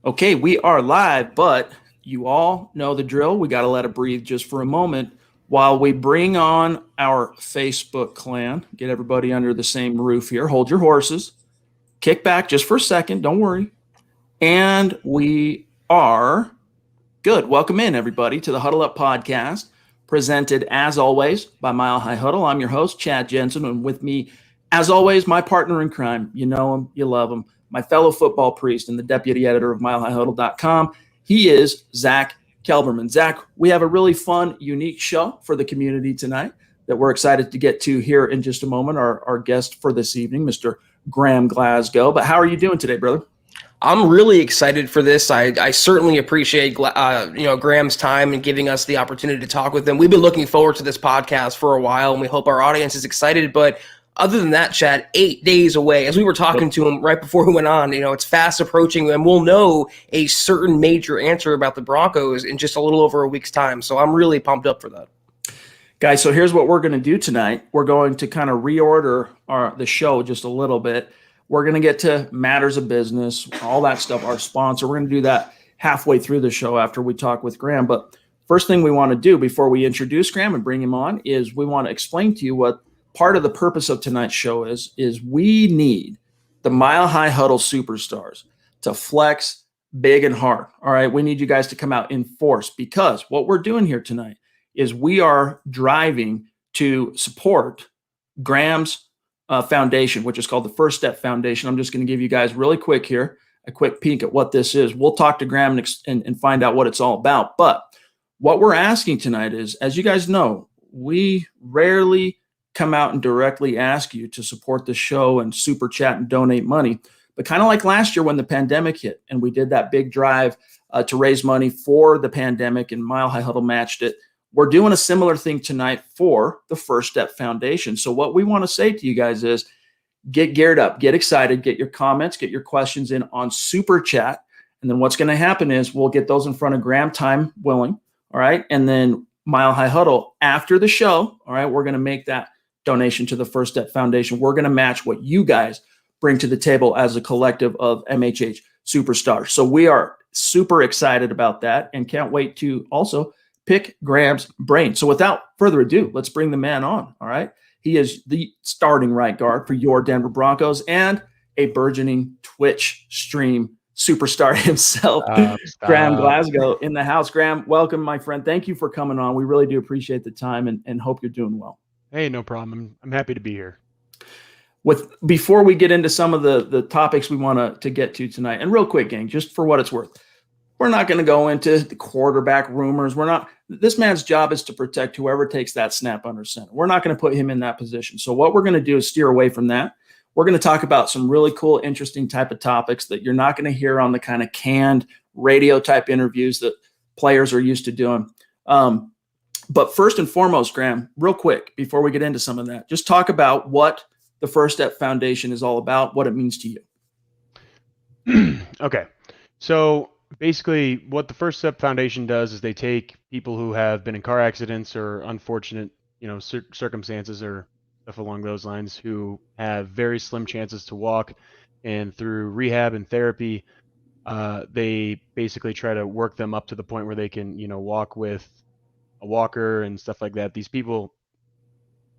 Okay, we are live, but you all know the drill. We got to let it breathe just for a moment while we bring on our Facebook clan. Get everybody under the same roof here. Hold your horses. Kick back just for a second. Don't worry. And we are good. Welcome in, everybody, to the Huddle Up podcast, presented, as always, by Mile High Huddle. I'm your host, Chad Jensen, and with me, as always, my partner in crime. You know him. You love him. My fellow football priest and the deputy editor of MileHighHuddle.com. He is Zack Kelberman. Zack, we have a really fun, unique show for the community tonight that we're excited to get to here in just a moment. Our guest for this evening, Mr. Graham Glasgow. But how are you doing today, brother? I'm really excited for this. I certainly appreciate Graham's time and giving us the opportunity to talk with him. We've been looking forward to this podcast for a while, and we hope our audience is excited. But other than that, Chad, 8 days away. As we were talking to him right before we went on, it's fast approaching, and we'll know a certain major answer about the Broncos in just a little over a week's time. So I'm really pumped up for that. Guys, so here's what we're going to do tonight. We're going to kind of reorder the show just a little bit. We're going to get to matters of business, all that stuff, our sponsor. We're going to do that halfway through the show after we talk with Graham. But first thing we want to do before we introduce Graham and bring him on is we want to explain to you what part of the purpose of tonight's show is we need the Mile High Huddle superstars to flex big and hard. All right. We need you guys to come out in force because what we're doing here tonight is we are driving to support Graham's foundation, which is called the First Step Foundation. I'm just going to give you guys really quick here a quick peek at what this is. We'll talk to Graham and find out what it's all about. But what we're asking tonight is, as you guys know, we rarely come out and directly ask you to support the show and super chat and donate money. But kind of like last year when the pandemic hit and we did that big drive to raise money for the pandemic and Mile High Huddle matched it, we're doing a similar thing tonight for the First Step Foundation. So what we want to say to you guys is get geared up, get excited, get your comments, get your questions in on super chat. And then what's going to happen is we'll get those in front of Graham, time willing. All right. And then Mile High Huddle after the show. All right. We're going to make that donation to the First Step Foundation. We're going to match what you guys bring to the table as a collective of MHH superstars. So we are super excited about that and can't wait to also pick Graham's brain. So without further ado, let's bring the man on. All right. He is the starting right guard for your Denver Broncos and a burgeoning Twitch stream superstar himself, Graham Glasgow in the house. Graham, welcome, my friend. Thank you for coming on. We really do appreciate the time and hope you're doing well. Hey, no problem. I'm happy to be here. Before we get into some of the topics we want to get to tonight, and real quick, gang, just for what it's worth, we're not going to go into the quarterback rumors. This man's job is to protect whoever takes that snap under center. We're not going to put him in that position. So what we're going to do is steer away from that. We're going to talk about some really cool, interesting type of topics that you're not going to hear on the kind of canned radio type interviews that players are used to doing. But first and foremost, Graham, real quick, before we get into some of that, just talk about what the First Step Foundation is all about, what it means to you. Okay. So basically what the First Step Foundation does is they take people who have been in car accidents or unfortunate, circumstances or stuff along those lines who have very slim chances to walk, and through rehab and therapy, they basically try to work them up to the point where they can, walk with a walker and stuff like that. These people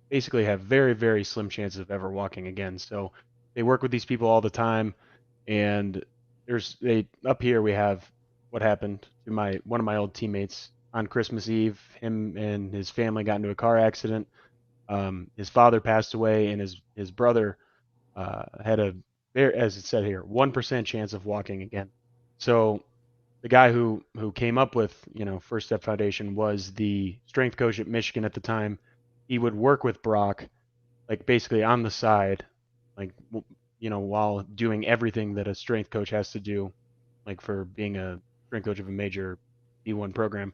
basically have very, very slim chances of ever walking again. So they work with these people all the time. And up here we have what happened to one of my old teammates on Christmas Eve. Him and his family got into a car accident. His father passed away, and his brother had as it said here, 1% chance of walking again. So the guy who came up with, First Step Foundation was the strength coach at Michigan at the time. He would work with Brock, like basically on the side, like, while doing everything that a strength coach has to do, like for being a strength coach of a major D1 program.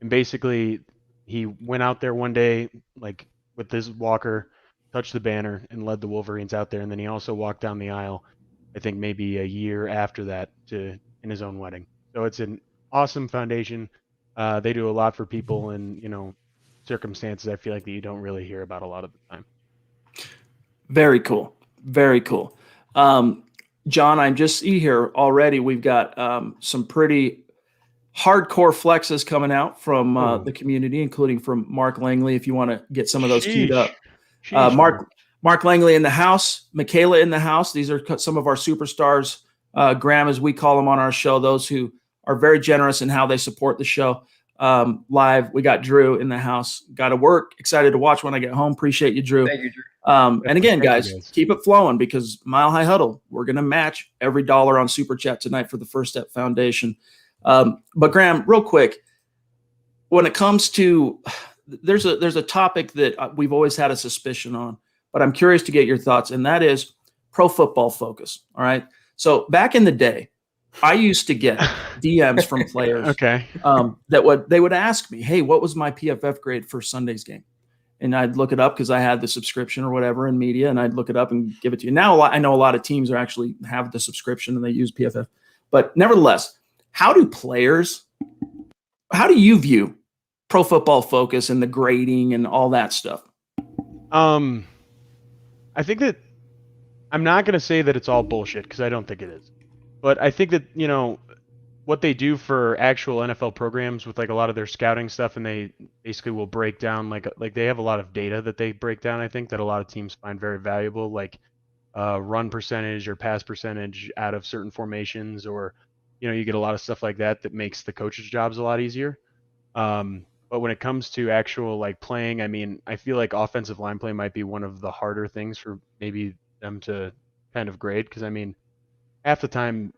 And basically he went out there one day, like with this walker, touched the banner and led the Wolverines out there. And then he also walked down the aisle, I think maybe a year after that, in his own wedding. So it's an awesome foundation. They do a lot for people in, circumstances I feel like that you don't really hear about a lot of the time. Very cool. Very cool. John, I'm just see here already. We've got some pretty hardcore flexes coming out from the community, including from Mark Langley. If you want to get some of those queued up, Mark Langley in the house, Michaela in the house. These are some of our superstars, Graham, as we call them on our show. Those who are very generous in how they support the show live. We got Drew in the house. Got to work. Excited to watch when I get home. Appreciate you, Drew. Thank you, Drew. And again, guys, keep it flowing because Mile High Huddle, we're going to match every dollar on Super Chat tonight for the First Step Foundation. But Graham, real quick, when it comes to there's a topic that we've always had a suspicion on, but I'm curious to get your thoughts, and that is Pro Football Focus. All right. So back in the day, I used to get DMs from players they would ask me, hey, what was my PFF grade for Sunday's game? And I'd look it up because I had the subscription or whatever in media, and I'd look it up and give it to you. Now I know a lot of teams are actually have the subscription and they use PFF. But nevertheless, how do you view Pro Football Focus and the grading and all that stuff? I think that I'm not going to say that it's all bullshit because I don't think it is. But I think that, what they do for actual NFL programs with like a lot of their scouting stuff, and they basically will break down like they have a lot of data that they break down, I think, that a lot of teams find very valuable, like run percentage or pass percentage out of certain formations, or you get a lot of stuff like that that makes the coaches' jobs a lot easier. But when it comes to actual like playing, I mean, I feel like offensive line play might be one of the harder things for maybe them to kind of grade, because I mean, half the time,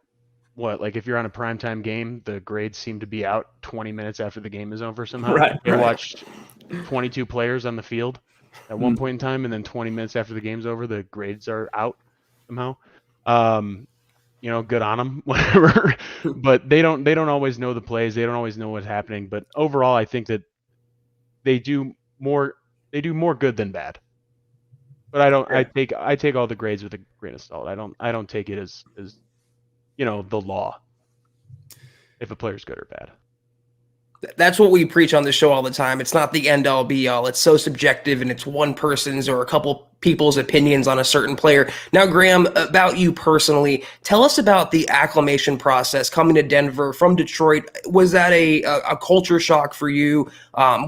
like if you're on a primetime game, the grades seem to be out 20 minutes after the game is over somehow. They watched 22 players on the field at one point in time, and then 20 minutes after the game's over, the grades are out somehow. Good on them, whatever. But they don't always know the plays. They don't always know what's happening. But overall, I think that they do more good than bad. But I take all the grades with a grain of salt. I don't take it as the law if a player's good or bad. That's what we preach on the show all the time. It's not the end all be all. It's so subjective, and it's one person's or a couple people's opinions on a certain player. Now, Graham, about you personally, tell us about the acclimation process coming to Denver from Detroit. Was that a culture shock for you?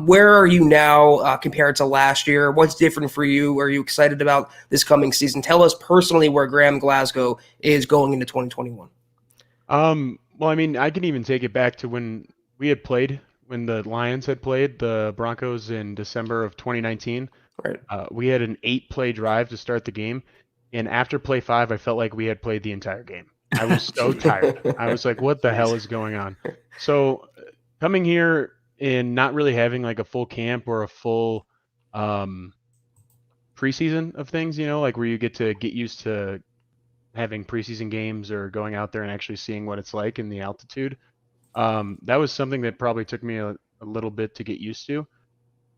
Where are you now compared to last year? What's different for you? Are you excited about this coming season? Tell us personally where Graham Glasgow is going into 2021. Well, I mean, I can even take it back to when we had played, when the Lions had played the Broncos in December of 2019. Right. We had an 8-play drive to start the game, and after play 5, I felt like we had played the entire game. I was so tired. I was like, what the hell is going on? So coming here and not really having like a full camp or a full preseason of things, like where you get used to having preseason games or going out there and actually seeing what it's like in the altitude. That was something that probably took me a little bit to get used to.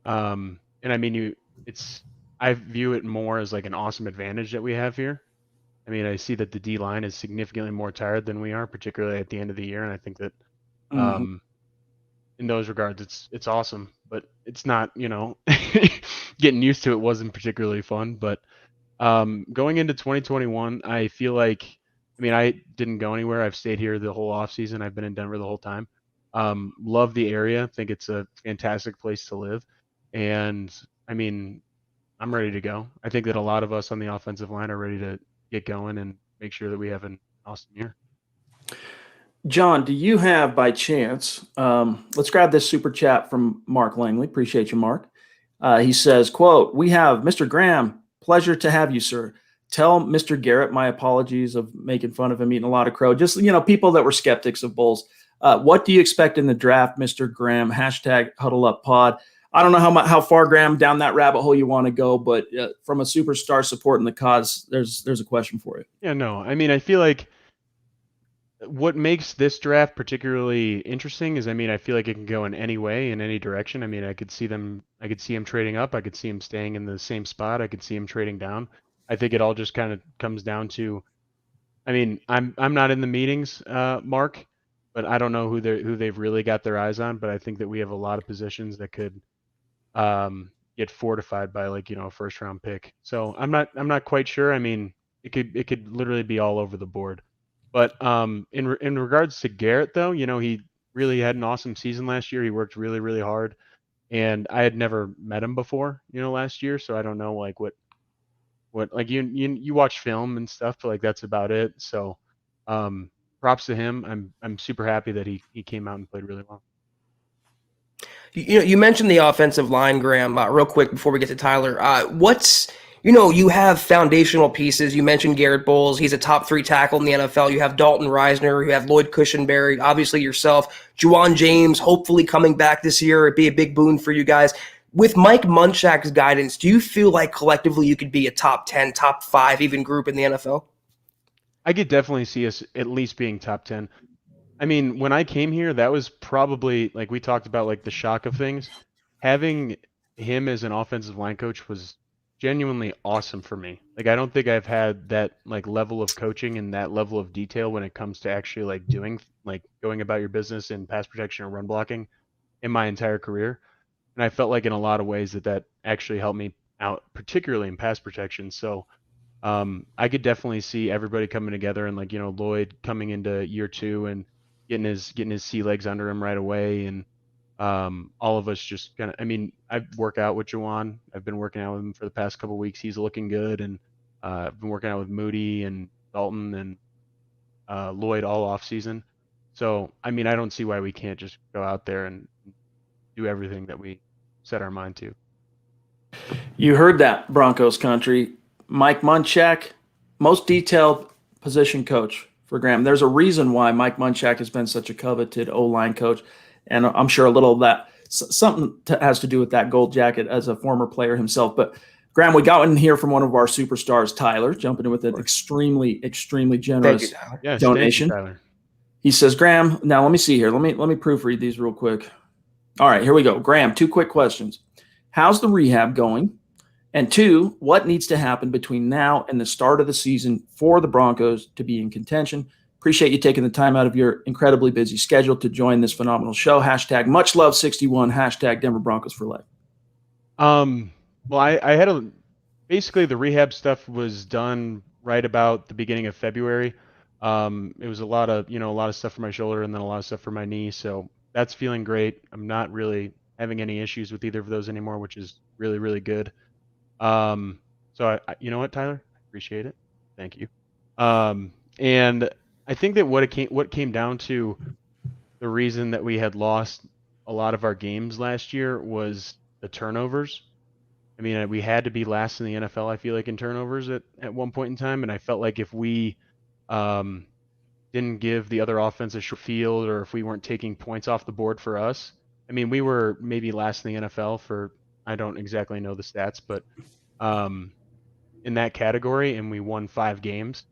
And I mean, I view it more as like an awesome advantage that we have here. I mean, I see that the D line is significantly more tired than we are, particularly at the end of the year. And I think that, in those regards, it's awesome, but it's not, getting used to it wasn't particularly fun, but, going into 2021, I feel like, I mean, I didn't go anywhere. I've stayed here the whole off season. I've been in Denver the whole time. Love the area. Think it's a fantastic place to live. And I mean, I'm ready to go. I think that a lot of us on the offensive line are ready to get going and make sure that we have an awesome year. John, do you have by chance, let's grab this super chat from Mark Langley. Appreciate you, Mark. He says, quote, "We have Mr. Graham. Pleasure to have you, sir. Tell Mr. Garrett my apologies of making fun of him eating a lot of crow. Just, people that were skeptics of Bulls. What do you expect in the draft, Mr. Graham? Hashtag Huddle Up Pod." I don't know how far, Graham, down that rabbit hole you want to go, but from a superstar supporting the cause, there's a question for you. Yeah, no. I mean, I feel like what makes this draft particularly interesting is, I mean, I feel like it can go in any way, in any direction. I mean, I could see him trading up. I could see him staying in the same spot. I could see him trading down. I think it all just kind of comes down to, I mean, I'm not in the meetings, Mark, but I don't know who they've really got their eyes on. But I think that we have a lot of positions that could get fortified by, like, a first round pick. So I'm not quite sure. I mean, it could literally be all over the board. But in regards to Garrett, though, he really had an awesome season last year. He worked really, really hard, and I had never met him before, last year, so I don't know like what like you watch film and stuff, but like that's about it. So props to him. I'm super happy that he came out and played really well. You mentioned the offensive line, Graham, real quick before we get to Tyler. You have foundational pieces. You mentioned Garrett Bowles. He's a top 3 tackle in the NFL. You have Dalton Reisner. You have Lloyd Cushenberry, obviously yourself. Juwan James, hopefully coming back this year. It'd be a big boon for you guys. With Mike Munchak's guidance, do you feel like collectively you could be a top 10, top 5 even group in the NFL? I could definitely see us at least being top 10. I mean, when I came here, that was probably, like we talked about, like the shock of things. Having him as an offensive line coach was genuinely awesome for me. Like, I don't think I've had that like level of coaching and that level of detail when it comes to actually like going about your business in pass protection or run blocking in my entire career. And I felt like in a lot of ways that actually helped me out, particularly in pass protection. So I could definitely see everybody coming together, and like, Lloyd coming into year 2 and getting his sea legs under him right away, and all of us just kind of, I mean, I work out with Juwan. I've been working out with him for the past couple of weeks. He's looking good, and I've been working out with Muti and Dalton and Lloyd all off season. So I mean, I don't see why we can't just go out there and do everything that we set our mind to. You heard that, Broncos country. Mike Munchak, most detailed position coach for Graham. There's a reason why Mike Munchak has been such a coveted O-line coach, and I'm sure a little of that something has to do with that gold jacket as a former player himself. But Graham, we got in here from one of our superstars, Tyler, jumping in with an extremely, extremely generous donation. Thank you, Tyler. He says, Graham, now let me see here. Let me proofread these real quick. All right, here we go. Graham, 2 quick questions. How's the rehab going? And 2, what needs to happen between now and the start of the season for the Broncos to be in contention? Appreciate you taking the time out of your incredibly busy schedule to join this phenomenal show. Hashtag much love 61, hashtag Denver Broncos for life. Well, I had basically the rehab stuff was done right about the beginning of February. It was a lot of stuff for my shoulder and then a lot of stuff for my knee. So that's feeling great. I'm not really having any issues with either of those anymore, which is really, really good. So you know what, Tyler? I appreciate it. Thank you. And I think that what came down to the reason that we had lost a lot of our games last year was the turnovers. I mean, we had to be last in the NFL, I feel like, in turnovers at one point in time. And I felt like if we didn't give the other offense a short field, or if we weren't taking points off the board for us, I mean, we were maybe last in the NFL for, I don't exactly know the stats, but in that category, and we won 5 games.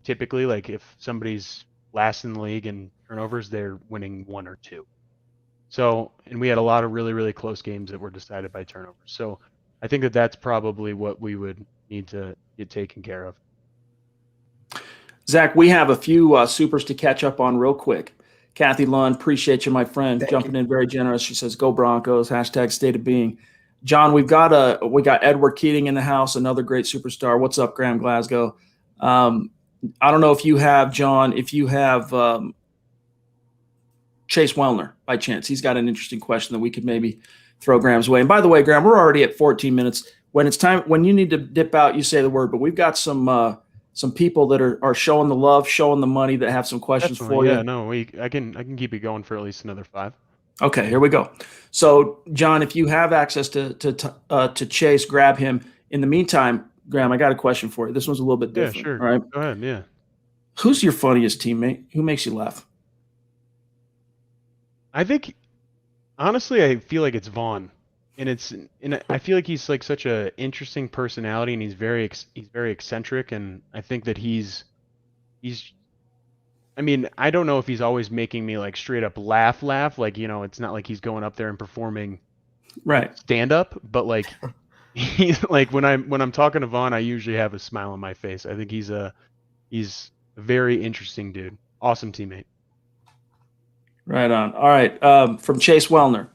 Typically, like if somebody's last in the league in turnovers, they're winning 1 or 2. So, and we had a lot of really, really close games that were decided by turnovers. So I think that that's probably what we would need to get taken care of. Zach, we have a few supers to catch up on real quick. Kathy Lund, appreciate you, my friend, jumping in, very generous. She says, "Go Broncos!" Hashtag state of being. John, we got Edward Keating in the house, another great superstar. What's up, Graham Glasgow? I don't know if you have, John, if you have Chase Wellner by chance. He's got an interesting question that we could maybe throw Graham's way. And by the way, Graham, we're already at 14 minutes. When it's time, when you need to dip out, you say the word. But we've got some people that are showing the love, showing the money, that have some questions for you. Yeah, no, I can keep it going for at least another 5. Okay, here we go. So, John, if you have access to Chase, grab him. In the meantime, Graham, I got a question for you. This one's a little bit different. Yeah, sure. All right. Go ahead. Yeah. Who's your funniest teammate? Who makes you laugh? I think, honestly, I feel like it's Vaughn, and I feel like he's like such a interesting personality, and he's very eccentric, and I think that he's. I mean, I don't know if he's always making me like straight up laugh. Like, it's not like he's going up there and performing stand up, but like he's like when I'm talking to Vaughn, I usually have a smile on my face. I think he's a very interesting dude. Awesome teammate. Right on. All right. From Chase Wellner.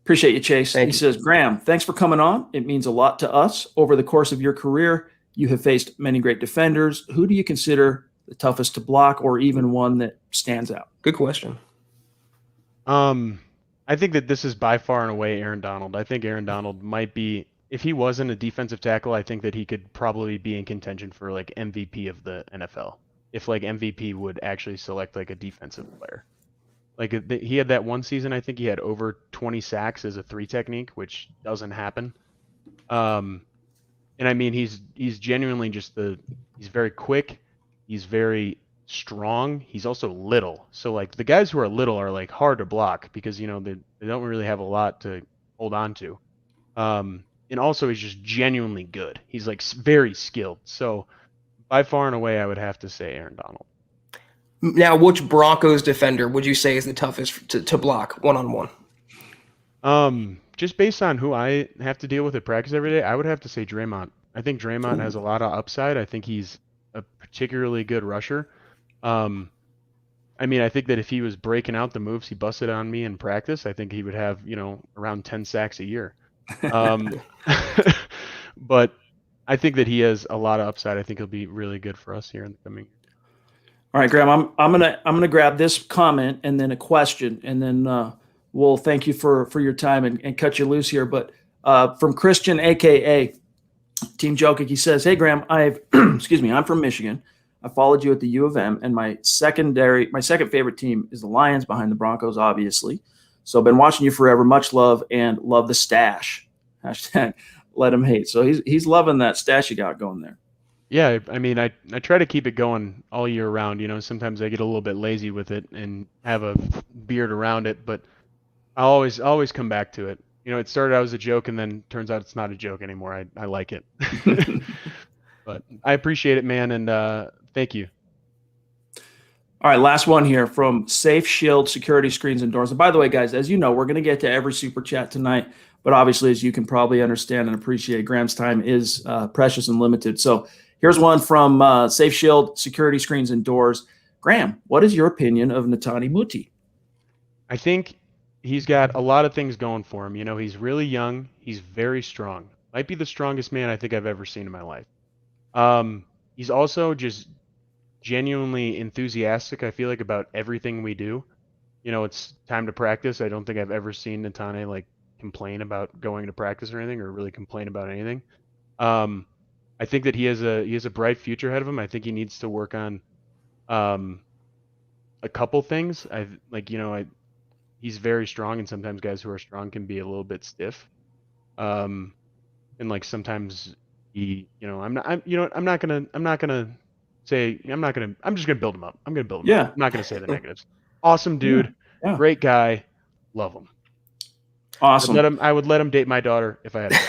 Appreciate you, Chase. He says, Graham, thanks for coming on. It means a lot to us. Over the course of your career, You have faced many great defenders. Who do you consider the toughest to block, or even one that stands out? Good question. I think that this is by far and away Aaron Donald. I think Aaron Donald might be, if he wasn't a defensive tackle, I think that he could probably be in contention for like MVP of the NFL. If like MVP would actually select like a defensive player. Like he had that one season, I think he had over 20 sacks as a 3 technique, which doesn't happen. And I mean, he's genuinely he's very quick. He's very strong. He's also little. So like the guys who are little are like hard to block because, they don't really have a lot to hold on to. And also he's just genuinely good. He's like very skilled. So by far and away, I would have to say Aaron Donald. Now, which Broncos defender would you say is the toughest to block one-on-one? Just based on who I have to deal with at practice every day, I would have to say Draymond. I think Draymond has a lot of upside. I think he's a particularly good rusher. I mean, I think that if he was breaking out the moves he busted on me in practice, I think he would have, around 10 sacks a year. But I think that he has a lot of upside. I think he'll be really good for us here in the coming year. All right, Graham, I'm gonna grab this comment and then a question, and then we'll thank you for your time and cut you loose here. But from Christian, aka Team Jokic, he says, "Hey Graham, I'm from Michigan. I followed you at the U of M, and my second favorite team is the Lions, behind the Broncos, obviously. So I've been watching you forever. Much love, and love the stash. Hashtag let him hate." So he's loving that stash you got going there. Yeah, I mean, I try to keep it going all year round. Sometimes I get a little bit lazy with it and have a beard around it, but I always come back to it. It started out as a joke, and then turns out it's not a joke anymore. I like it. But I appreciate it, man, and thank you. All right, last one here from Safe Shield Security Screens and Doors. And by the way, guys, as you know, we're going to get to every super chat tonight, but obviously, as you can probably understand and appreciate, Graham's time is precious and limited. So here's one from Safe Shield Security Screens and Doors. Graham, what is your opinion of Netani Muti? I think he's got a lot of things going for him. He's really young. He's very strong. Might be the strongest man I think I've ever seen in my life. He's also just genuinely enthusiastic, I feel like, about everything we do. It's time to practice. I don't think I've ever seen Netani like complain about going to practice or anything, or really complain about anything. I think that he has a bright future ahead of him. I think he needs to work on a couple things. He's very strong, and sometimes guys who are strong can be a little bit stiff. And like sometimes I'm just gonna build him up. I'm gonna build him up. I'm not gonna say the negatives. Awesome dude, great guy, love him. Awesome. I would let him date my daughter if I had a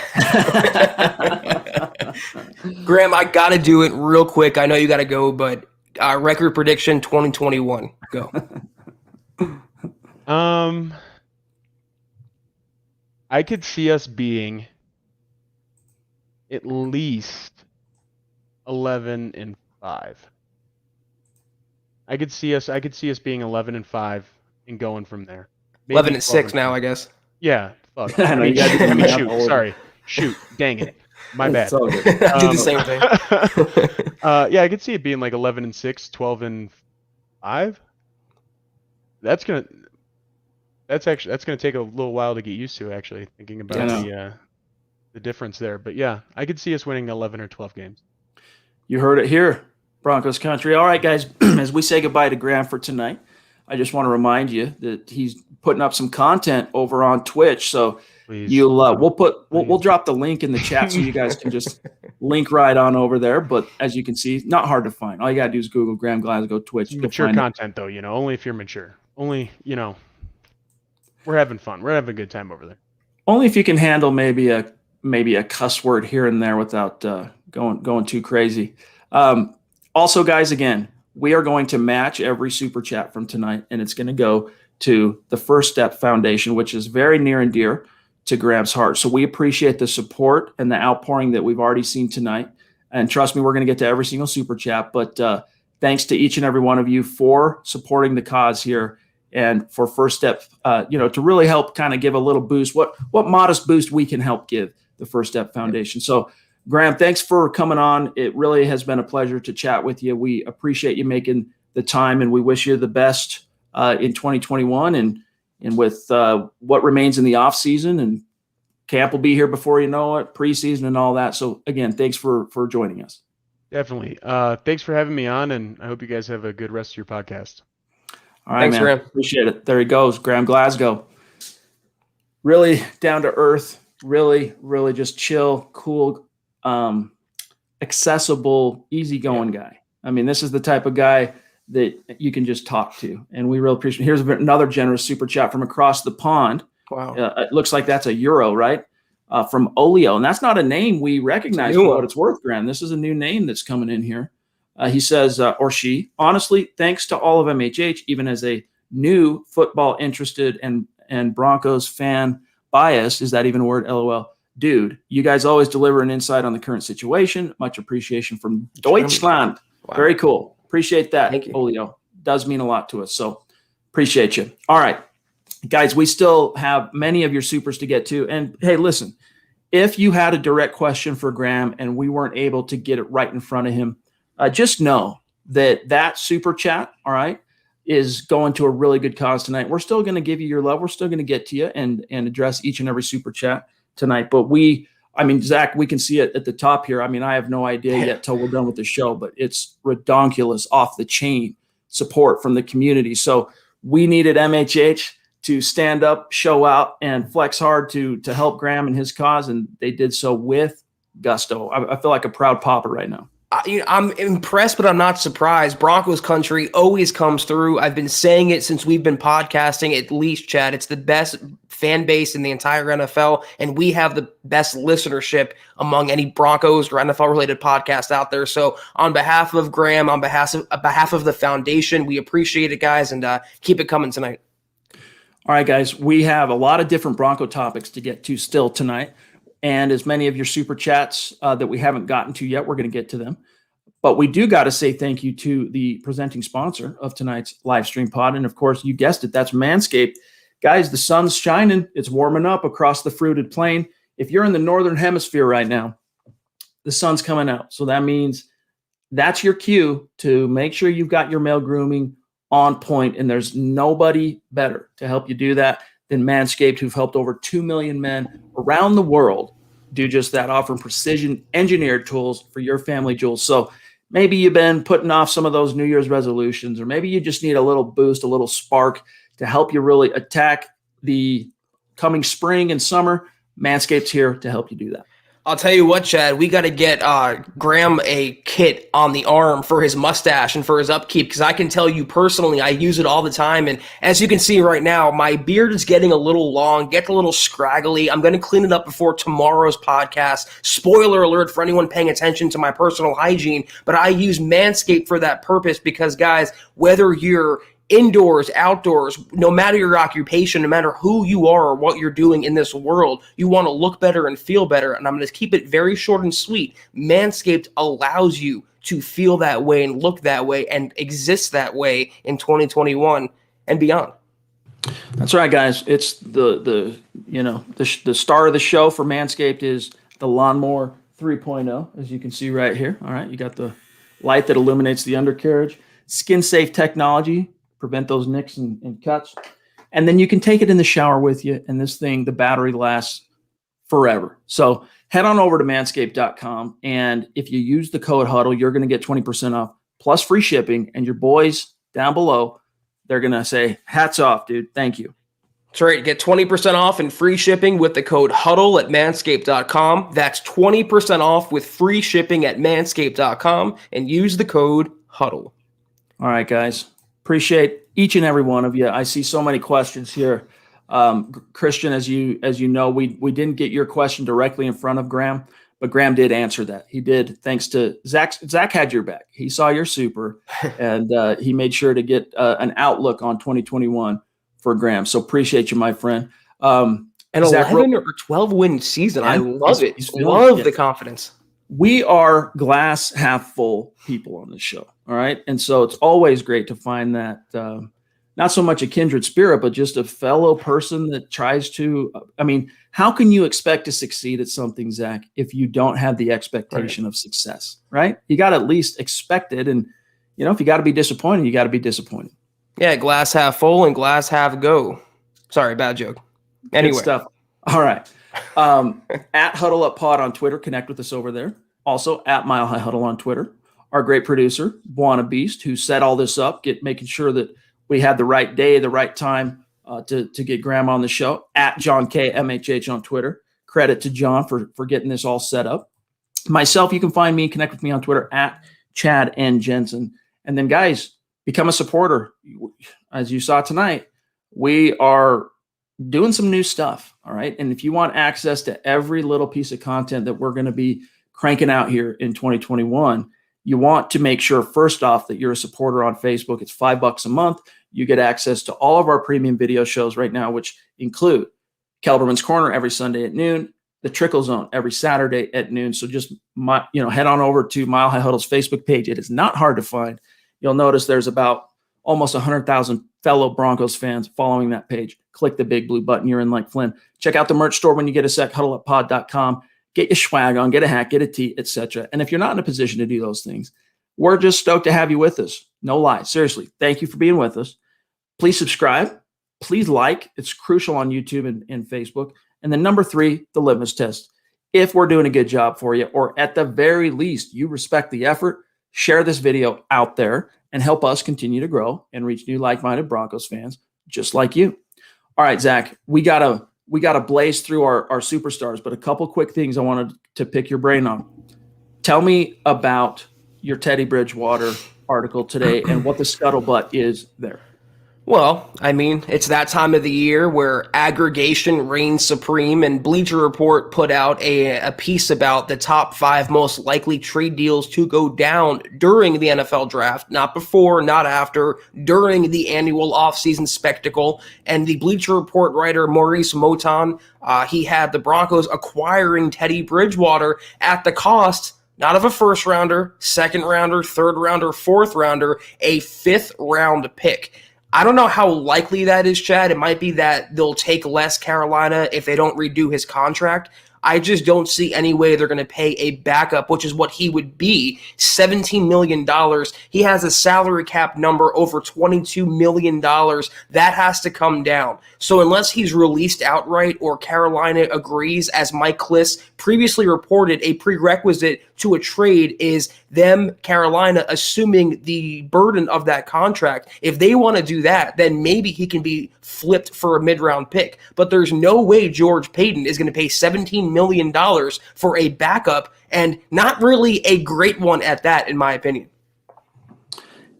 Graham, I gotta do it real quick. I know you gotta go, but record prediction 2021. Go. I could see us being at least 11-5. I could see us being 11-5 and going from there. 11-6 now, I guess. Yeah. Fuck. Shoot. Sorry. Shoot. Dang it. My bad. I did the same thing. Yeah, I could see it being like 11-6, 12-5. That's gonna take a little while to get used to, actually, thinking about the difference there. But yeah, I could see us winning 11 or 12 games. You heard it here, Broncos country. All right, guys, as we say goodbye to Graham for tonight, I just want to remind you that he's putting up some content over on Twitch. So Please. We'll drop the link in the chat so you guys can just link right on over there. But as you can see, not hard to find. All you gotta do is Google Graham Glasgow Twitch. Mature content though, only if you're mature. Only, we're having fun. We're having a good time over there. Only if you can handle maybe a cuss word here and there without going too crazy. Also, guys, again, we are going to match every super chat from tonight, and it's going to go to the First Step Foundation, which is very near and dear to Graham's heart. So we appreciate the support and the outpouring that we've already seen tonight. And trust me, we're going to get to every single super chat. But thanks to each and every one of you for supporting the cause here and for First Step, to really help kind of give a little boost, what modest boost we can help give the First Step Foundation. So Graham, thanks for coming on. It really has been a pleasure to chat with you. We appreciate you making the time, and we wish you the best in 2021 and with what remains in the off season. And camp will be here before you know it, preseason and all that. So again, thanks for joining us. Definitely. Thanks for having me on, and I hope you guys have a good rest of your podcast. All right, Thanks, man. Graham. Appreciate it. There he goes, Graham Glasgow. Really down to earth, really, really just chill, cool, accessible, easygoing guy. I mean, this is the type of guy that you can just talk to, and we really appreciate it. Here's another generous super chat from across the pond. Wow. It looks like that's a euro, right? From Olio, and that's not a name we recognize for what it's worth, Graham. This is a new name that's coming in here. He says, or she, honestly, thanks to all of MHH, even as a new football interested and Broncos fan biased, is that even a word? LOL. Dude, you guys always deliver an insight on the current situation. Much appreciation from Deutschland. Wow. Very cool. Appreciate that, Thank you. Olio. Does mean a lot to us. So appreciate you. All right, guys, we still have many of your supers to get to. And hey, listen, if you had a direct question for Graham and we weren't able to get it right in front of him, just know that super chat, all right, is going to a really good cause tonight. We're still going to give you your love. We're still going to get to you and address each and every super chat tonight. But Zach, we can see it at the top here. I mean, I have no idea yet till we're done with the show, but it's redonkulous, off the chain support from the community. So we needed MHH to stand up, show out, and flex hard to help Graham and his cause, and they did so with gusto. I feel like a proud papa right now. I'm impressed, but I'm not surprised. Broncos country always comes through. I've been saying it since we've been podcasting, at least, Chad. It's the best fan base in the entire NFL, and we have the best listenership among any Broncos or NFL-related podcast out there. So on behalf of Graham, on behalf of the foundation, we appreciate it, guys, and keep it coming tonight. All right, guys, we have a lot of different Bronco topics to get to still tonight. And as many of your super chats that we haven't gotten to yet, we're going to get to them. But we do got to say thank you to the presenting sponsor of tonight's live stream pod. And of course, you guessed it, that's Manscaped. Guys, the sun's shining. It's warming up across the fruited plain. If you're in the northern hemisphere right now, the sun's coming out. So that means that's your cue to make sure you've got your male grooming on point. And there's nobody better to help you do that than Manscaped, who've helped over 2 million men around the world do just that, offering precision engineered tools for your family jewels. So maybe you've been putting off some of those New Year's resolutions, or maybe you just need a little boost, a little spark to help you really attack the coming spring and summer. Manscaped's here to help you do that. I'll tell you what, Chad, we got to get Graham a kit on the arm for his mustache and for his upkeep, because I can tell you personally, I use it all the time. And as you can see right now, my beard is getting a little long, gets a little scraggly. I'm going to clean it up before tomorrow's podcast. Spoiler alert for anyone paying attention to my personal hygiene, but I use Manscaped for that purpose because, guys, whether you're indoors, outdoors, no matter your occupation, no matter who you are or what you're doing in this world, you want to look better and feel better. And I'm going to keep it very short and sweet. Manscaped allows you to feel that way and look that way and exist that way in 2021 and beyond. That's right, guys. It's the star of the show for Manscaped is the Lawnmower 3.0, as you can see right here. All right, you got the light that illuminates the undercarriage, skin-safe technology, prevent those nicks and cuts. And then you can take it in the shower with you, and this thing, the battery lasts forever. So head on over to manscaped.com, and if you use the code Huddle, you're going to get 20% off plus free shipping, and your boys down below, they're going to say, hats off, dude. Thank you. That's right. Get 20% off and free shipping with the code Huddle at manscaped.com. That's 20% off with free shipping at manscaped.com, and use the code Huddle. All right, guys. Appreciate each and every one of you. I see so many questions here. Christian, as you know, we didn't get your question directly in front of Graham, but Graham did answer that. He did, thanks to Zach. Zach had your back. He saw your super, and he made sure to get an outlook on 2021 for Graham. So appreciate you, my friend. An Zach 11 or 12 win season. I love it. Love the confidence. We are glass half full people on this show. All right. And so it's always great to find that not so much a kindred spirit, but just a fellow person that tries to, How can you expect to succeed at something, Zach, if you don't have the expectation of success, right? You got to at least expect it. And, if you got to be disappointed, you got to be disappointed. Yeah, glass half full and glass half go. Sorry, bad joke. Anyway. Good stuff. All right. At Huddle Up Pod on Twitter, connect with us over there. Also at Mile High Huddle on Twitter. Our great producer, Buana Beast, who set all this up, making sure that we had the right day, the right time to get Graham on the show. At John K. MHH on Twitter. Credit to John for getting this all set up. Myself, you can find me, connect with me on Twitter at Chad and Jensen. And then, guys, become a supporter. As you saw tonight, we are doing some new stuff, all right? And if you want access to every little piece of content that we're going to be cranking out here in 2021, you want to make sure, first off, that you're a supporter on Facebook. It's $5 a month. You get access to all of our premium video shows right now, which include Kelberman's Corner every Sunday at noon, the Trickle Zone every Saturday at noon. So just head on over to Mile High Huddle's Facebook page. It is not hard to find. You'll notice there's about almost 100,000 fellow Broncos fans following that page. Click the big blue button. You're in like Flynn. Check out the merch store when you get a sec, huddleuppod.com. Get your swag on, get a hat, get a tee, etc. And if you're not in a position to do those things, we're just stoked to have you with us. No lie. Seriously, thank you for being with us. Please subscribe. Please like. It's crucial on YouTube and Facebook. And then number 3, the litmus test. If we're doing a good job for you, or at the very least, you respect the effort, share this video out there and help us continue to grow and reach new like-minded Broncos fans just like you. All right, Zach, we gotta blaze through our superstars, but a couple quick things I wanted to pick your brain on. Tell me about your Teddy Bridgewater article today and what the scuttlebutt is there. Well, I mean, it's that time of the year where aggregation reigns supreme, and Bleacher Report put out a piece about the top 5 most likely trade deals to go down during the NFL draft, not before, not after, during the annual offseason spectacle. And the Bleacher Report writer Maurice Moton, he had the Broncos acquiring Teddy Bridgewater at the cost not of a first rounder, second rounder, third rounder, fourth rounder, a 5th round pick. I don't know how likely that is, Chad. It might be that they'll take less Carolina if they don't redo his contract. I just don't see any way they're going to pay a backup, which is what he would be, $17 million. He has a salary cap number over $22 million. That has to come down. So unless he's released outright or Carolina agrees, as Mike Kliss previously reported, a prerequisite to a trade is them, Carolina, assuming the burden of that contract. If they want to do that, then maybe he can be flipped for a mid-round pick. But there's no way George Paton is going to pay $17 million for a backup, and not really a great one at that, in my opinion.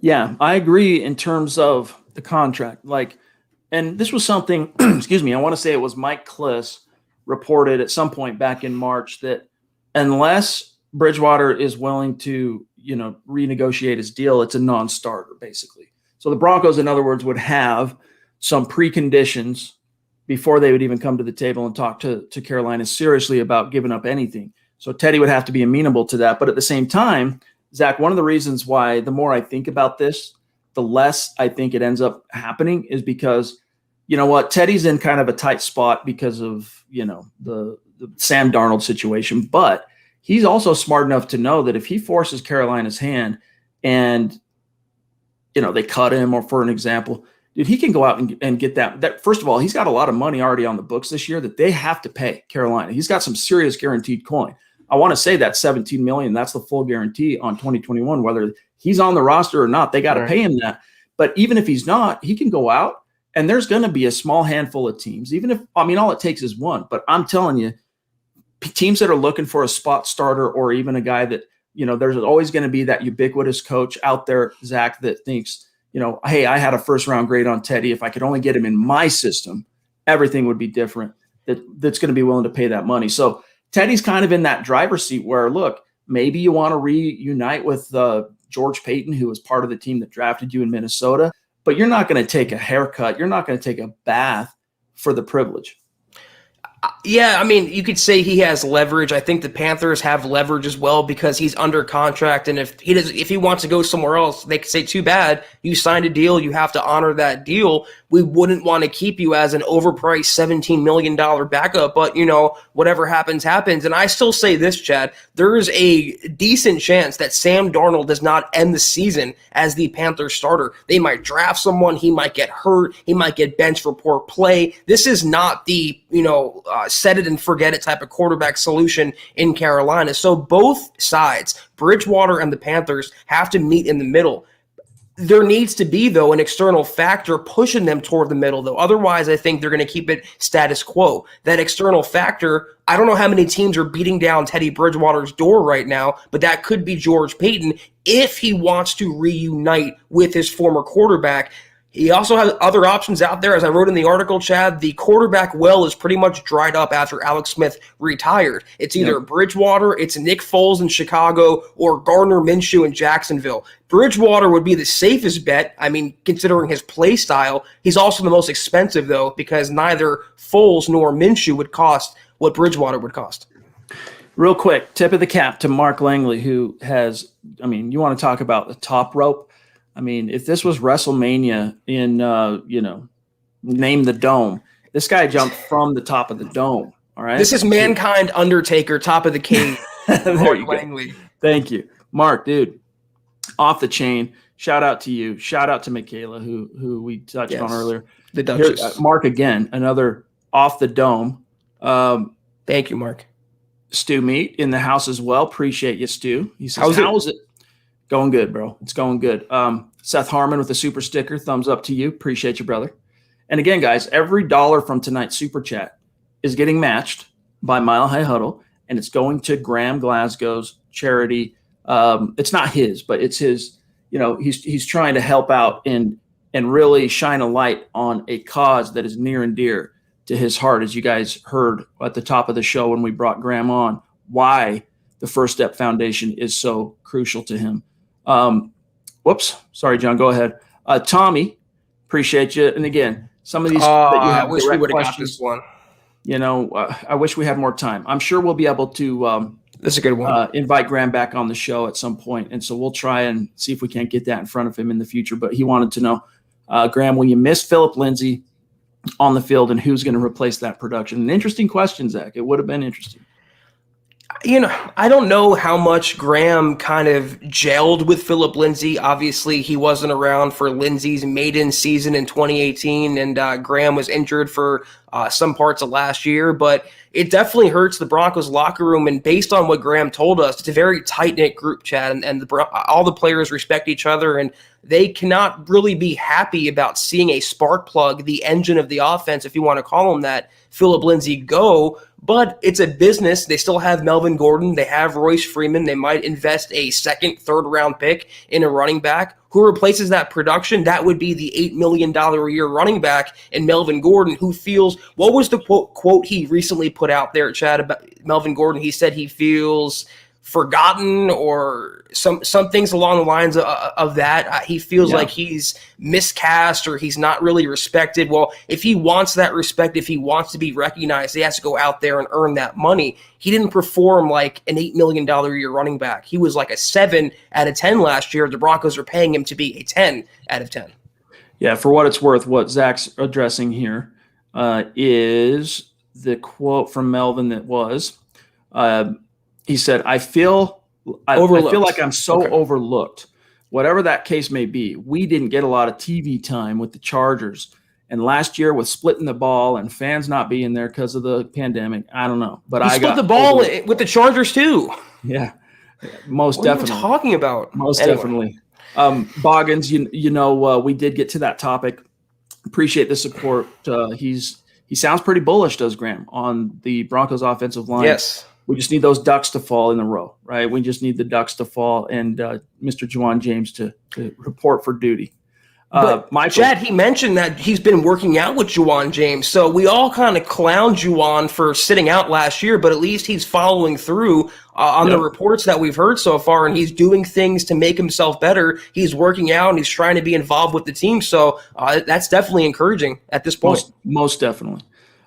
Yeah, I agree in terms of the contract. And this was something, excuse me, I want to say it was Mike Kliss reported at some point back in March that unless Bridgewater is willing to, renegotiate his deal, it's a non-starter, basically. So the Broncos, in other words, would have some preconditions before they would even come to the table and talk to Carolina seriously about giving up anything. So Teddy would have to be amenable to that. But at the same time, Zach, one of the reasons why the more I think about this, the less I think it ends up happening is because, you know what, Teddy's in kind of a tight spot because of, the Sam Darnold situation. But he's also smart enough to know that if he forces Carolina's hand and, they cut him, or for an example, dude, he can go out and get that. First of all, he's got a lot of money already on the books this year that they have to pay Carolina. He's got some serious guaranteed coin. I want to say that $17 million, that's the full guarantee on 2021, whether he's on the roster or not, they got to pay him that. But even if he's not, he can go out and there's going to be a small handful of teams, even if, all it takes is one. But I'm telling you, teams that are looking for a spot starter or even a guy that, there's always going to be that ubiquitous coach out there, Zach, that thinks, hey, I had a first round grade on Teddy. If I could only get him in my system, everything would be different. That's going to be willing to pay that money. So Teddy's kind of in that driver's seat where, look, maybe you want to reunite with George Paton, who was part of the team that drafted you in Minnesota, but you're not going to take a haircut. You're not going to take a bath for the privilege. Yeah, you could say he has leverage. I think the Panthers have leverage as well because he's under contract, and if he wants to go somewhere else, they could say, too bad, you signed a deal, you have to honor that deal. we wouldn't want to keep you as an overpriced $17 million backup. But, whatever happens, happens. And I still say this, Chad, there is a decent chance that Sam Darnold does not end the season as the Panthers starter. They might draft someone. He might get hurt. He might get benched for poor play. This is not the, set it and forget it type of quarterback solution in Carolina. So both sides, Bridgewater and the Panthers, have to meet in the middle. There needs to be, though, an external factor pushing them toward the middle, though. Otherwise, I think they're going to keep it status quo. That external factor, I don't know how many teams are beating down Teddy Bridgewater's door right now, but that could be George Payton if he wants to reunite with his former quarterback. He also has other options out there. As I wrote in the article, Chad, the quarterback well is pretty much dried up after Alex Smith retired. It's either Bridgewater, it's Nick Foles in Chicago, or Gardner Minshew in Jacksonville. Bridgewater would be the safest bet. I mean, considering his play style. He's also the most expensive, though, because neither Foles nor Minshew would cost what Bridgewater would cost. Real quick, tip of the cap to Mark Langley, who has, you want to talk about the top rope. If this was WrestleMania in, Name the Dome, this guy jumped from the top of the dome. All right. This is Mankind Undertaker, top of the cage. There you go. Thank you, Mark, dude. Off the chain. Shout out to you. Shout out to Michaela, who we touched on earlier. The Duchess. Here, Mark, again, another off the dome. Thank you, Mark. Stu Meat in the house as well. Appreciate you, Stu. He says, How is it? Going good, bro. It's going good. Seth Harmon with a super sticker. Thumbs up to you. Appreciate you, brother. And again, guys, every dollar from tonight's super chat is getting matched by Mile High Huddle, and it's going to Graham Glasgow's charity. It's not his, but it's his. He's trying to help out and really shine a light on a cause that is near and dear to his heart, as you guys heard at the top of the show when we brought Graham on, why the First Step Foundation is so crucial to him. Whoops. Sorry, John. Go ahead. Tommy, appreciate you. And again, some of these that you have I wish we would have got questions, this one. I wish we had more time. I'm sure we'll be able to That's a good one. Invite Graham back on the show at some point. And so we'll try and see if we can't get that in front of him in the future. But he wanted to know, Graham, will you miss Philip Lindsay on the field, and who's going to replace that production? An interesting question, Zach. It would have been interesting. I don't know how much Graham kind of gelled with Philip Lindsay. Obviously, he wasn't around for Lindsay's maiden season in 2018, and Graham was injured for some parts of last year. But it definitely hurts the Broncos locker room. And based on what Graham told us, it's a very tight-knit group, Chad, and all the players respect each other, and they cannot really be happy about seeing a spark plug, the engine of the offense, if you want to call him that, Philip Lindsay, go. But it's a business. They still have Melvin Gordon. They have Royce Freeman. They might invest a second, third-round pick in a running back. Who replaces that production? That would be the $8 million a year running back in Melvin Gordon, who feels – what was the quote he recently put out there, Chad, about Melvin Gordon? He said he feels forgotten or some things along the lines of that. He feels like he's miscast or he's not really respected. Well, if he wants that respect, if he wants to be recognized, he has to go out there and earn that money. He didn't perform like an $8 million a year running back. He was like a 7 out of 10 last year. The Broncos are paying him to be a 10 out of 10. Yeah, for what it's worth, what Zach's addressing here is the quote from Melvin that was, he said, I feel like I'm so overlooked. Whatever that case may be, we didn't get a lot of TV time with the Chargers. And last year with splitting the ball and fans not being there because of the pandemic, I don't know. But I got the ball with the Chargers too. Yeah, most what definitely. What are you talking about? Most definitely. Boggins, we did get to that topic. Appreciate the support. He sounds pretty bullish, does Graham, on the Broncos offensive line. Yes. We just need those ducks to fall in the row, right? We just need the ducks to fall and Mr. Juwan James to report for duty. Michael, Chad, he mentioned that he's been working out with Juwan James. So we all kind of clowned Juwan for sitting out last year, but at least he's following through on the reports that we've heard so far, and he's doing things to make himself better. He's working out, and he's trying to be involved with the team. So that's definitely encouraging at this point. Most definitely.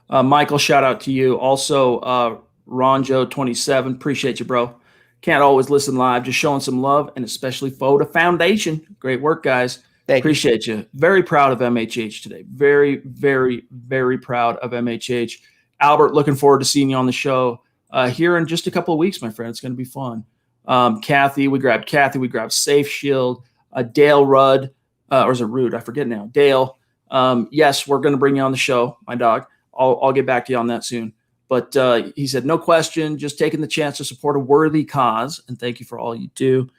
Michael, shout out to you. Also, Ronjo27, appreciate you, bro. Can't always listen live, just showing some love, and especially Foda Foundation. Great work, guys. Thank you. Appreciate you. Very proud of MHH today. Very, very, very proud of MHH. Albert, looking forward to seeing you on the show here in just a couple of weeks, my friend. It's going to be fun. Kathy, we grabbed Safe Shield, Dale Rudd, or is it Rude? I forget now. Dale. Yes, we're going to bring you on the show, my dog. I'll get back to you on that soon. But he said, no question, just taking the chance to support a worthy cause. And thank you for all you do.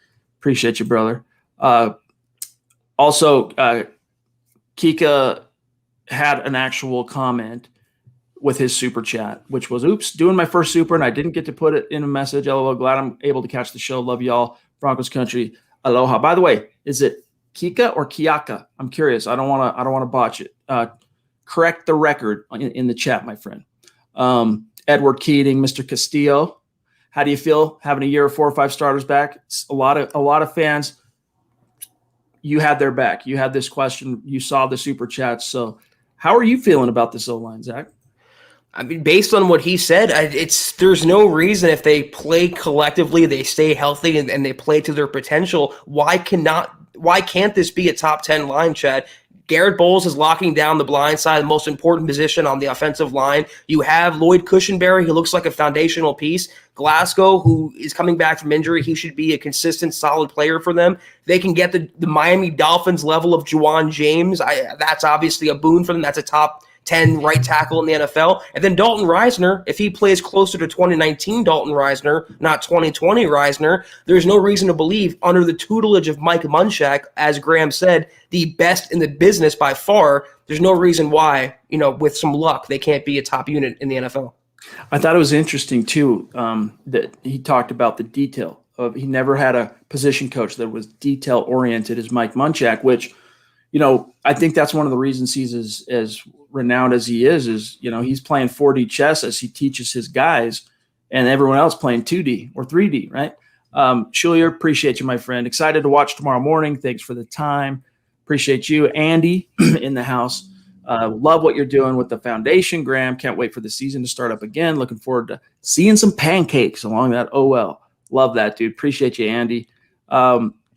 Appreciate you, brother. Also, Kika had an actual comment with his super chat, which was, oops, doing my first super, and I didn't get to put it in a message. LOL, glad I'm able to catch the show. Love y'all. Broncos country. Aloha. By the way, is it Kika or Kiaka? I'm curious. I don't want to botch it. Correct the record in the chat, my friend. Edward Keating, Mr. Castillo. How do you feel having a year of 4 or 5 starters back? A lot of fans. You had their back. You had this question. You saw the super chats. So, how are you feeling about this O-line, Zach? I mean, based on what he said, there's no reason if they play collectively, they stay healthy, and they play to their potential. Why can't this be a top 10 line, Chad? Garrett Bowles is locking down the blind side, the most important position on the offensive line. You have Lloyd Cushenberry, who looks like a foundational piece. Glasgow, who is coming back from injury, he should be a consistent, solid player for them. They can get the Miami Dolphins level of Juwan James. That's obviously a boon for them. That's a top 10 right tackle in the NFL. And then Dalton Reisner, if he plays closer to 2019 Dalton Reisner, not 2020 Reisner, there's no reason to believe under the tutelage of Mike Munchak, as Graham said, the best in the business by far, there's no reason why, with some luck, they can't be a top unit in the NFL. I thought it was interesting, too, that he talked about the detail of he never had a position coach that was detail-oriented as Mike Munchak, which, I think that's one of the reasons he's as renowned as he is, he's playing 4D chess as he teaches his guys and everyone else playing 2D or 3D, right? Shulier, appreciate you, my friend. Excited to watch tomorrow morning. Thanks for the time. Appreciate you. Andy in the house. Love what you're doing with the foundation, Graham. Can't wait for the season to start up again. Looking forward to seeing some pancakes along that OL. Love that, dude. Appreciate you, Andy.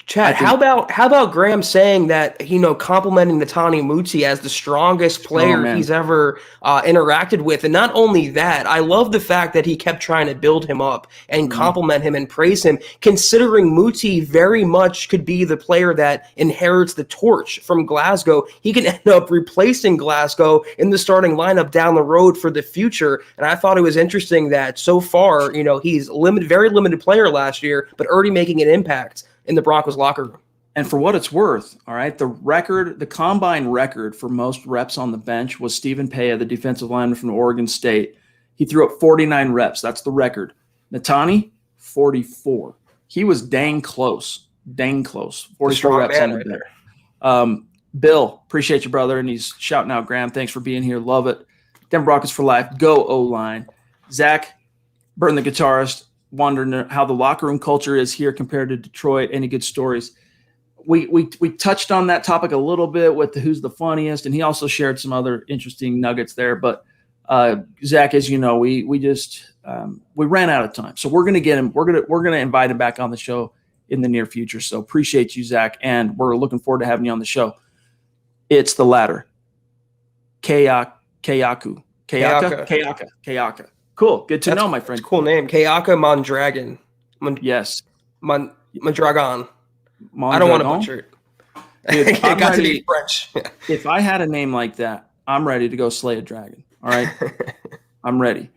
Chad, how about Graham saying that, complimenting Netani Muti as the strongest player he's ever interacted with? And not only that, I love the fact that he kept trying to build him up and compliment him and praise him, considering Muti very much could be the player that inherits the torch from Glasgow. He can end up replacing Glasgow in the starting lineup down the road for the future. And I thought it was interesting that so far, he's very limited player last year, but already making an impact in the Broncos locker room. And for what it's worth, all right, the combine record for most reps on the bench was Stephen Paya, the defensive lineman from Oregon State. He threw up 49 reps. That's the record. Netani, 44. He was dang close. 44 reps on there. Bill, appreciate you, brother. And he's shouting out Graham. Thanks for being here. Love it. Denver Broncos for life. Go O-line. Zach, Burn the guitarist, wondering how the locker room culture is here compared to Detroit. Any good stories? We touched on that topic a little bit with who's the funniest, and he also shared some other interesting nuggets there. But Zach, as you know, we ran out of time, so we're gonna get him. We're gonna invite him back on the show in the near future. So appreciate you, Zach, and we're looking forward to having you on the show. It's the latter. Kayaka. Cool. Good to know, my friend. Cool name. Kayaka Mondragon. Yes. Mondragon. Mondragon. I don't want to butcher it. Dude, it got to be French. If I had a name like that, I'm ready to go slay a dragon. All right? I'm ready.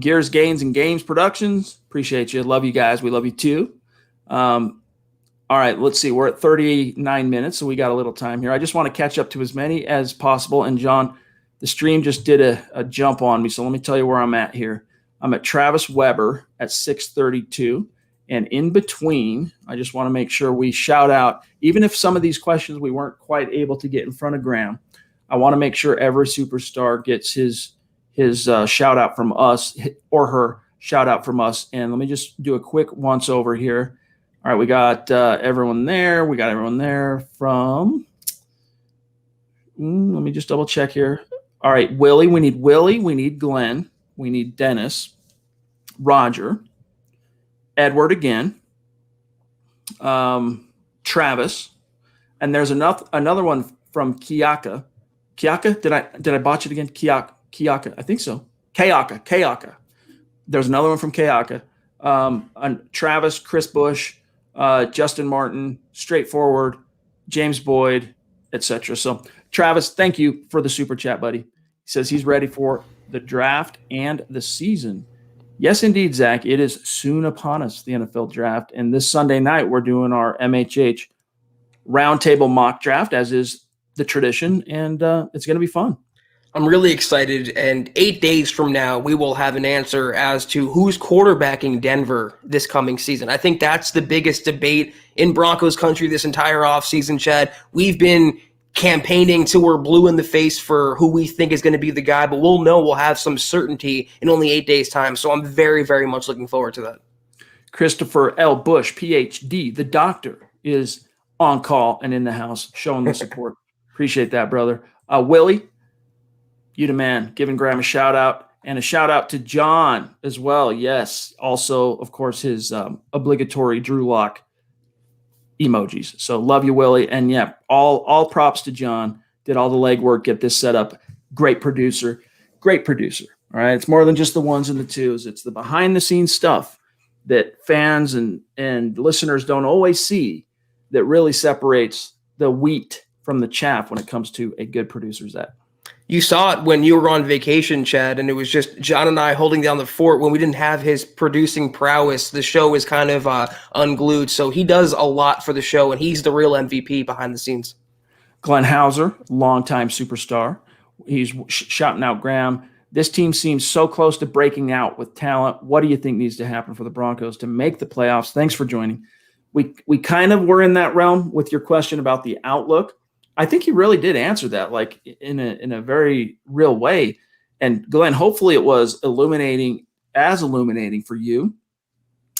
Gears, Gains, and Games Productions. Appreciate you. Love you guys. We love you too. All right, let's see. We're at 39 minutes, so we got a little time here. I just want to catch up to as many as possible. And, John, the stream just did a jump on me, so let me tell you where I'm at here. I'm at Travis Weber at 632. And in between, I just want to make sure we shout out, even if some of these questions we weren't quite able to get in front of Graham, I want to make sure every superstar gets his shout out from us or her shout out from us. And let me just do a quick once over here. All right, we got everyone there. We got everyone there from let me just double check here. All right, Willie. We need Glenn. We need Dennis. Roger. Edward again. Travis. And there's another one from Kiaka. Kiaka? Did I botch it again? Kiaka. I think so. Kayaka. There's another one from Kayaka. Travis, Chris Bush, Justin Martin, Straightforward, James Boyd, etc. So Travis, thank you for the super chat, buddy. He says he's ready for the draft and the season. Yes, indeed, Zach. It is soon upon us, the NFL draft. And this Sunday night, we're doing our MHH roundtable mock draft, as is the tradition. And it's going to be fun. I'm really excited. And 8 days from now, we will have an answer as to who's quarterbacking Denver this coming season. I think that's the biggest debate in Broncos country this entire offseason, Chad. We've been campaigning till we're blue in the face for who we think is going to be the guy, but we'll have some certainty in only 8 days' time. So I'm very, very much looking forward to that. Christopher L. Bush, PhD, the doctor, is on call and in the house, showing the support. Appreciate that, brother. Willie, you the man, giving Graham a shout out, and a shout out to John as well. Yes. Also, of course, his obligatory Drew Lock emojis. So love you, Willie. And yeah, all props to John. Did all the legwork, get this set up. Great producer. All right. It's more than just the ones and the twos. It's the behind the scenes stuff that fans and listeners don't always see that really separates the wheat from the chaff when it comes to a good producer, Zach. You saw it when you were on vacation, Chad, and it was just John and I holding down the fort when we didn't have his producing prowess. The show was kind of unglued, so he does a lot for the show, and he's the real MVP behind the scenes. Glenn Hauser, longtime superstar. He's shouting out Graham. This team seems so close to breaking out with talent. What do you think needs to happen for the Broncos to make the playoffs? Thanks for joining. We kind of were in that realm with your question about the outlook. I think he really did answer that, like in a very real way. And Glenn, hopefully it was illuminating for you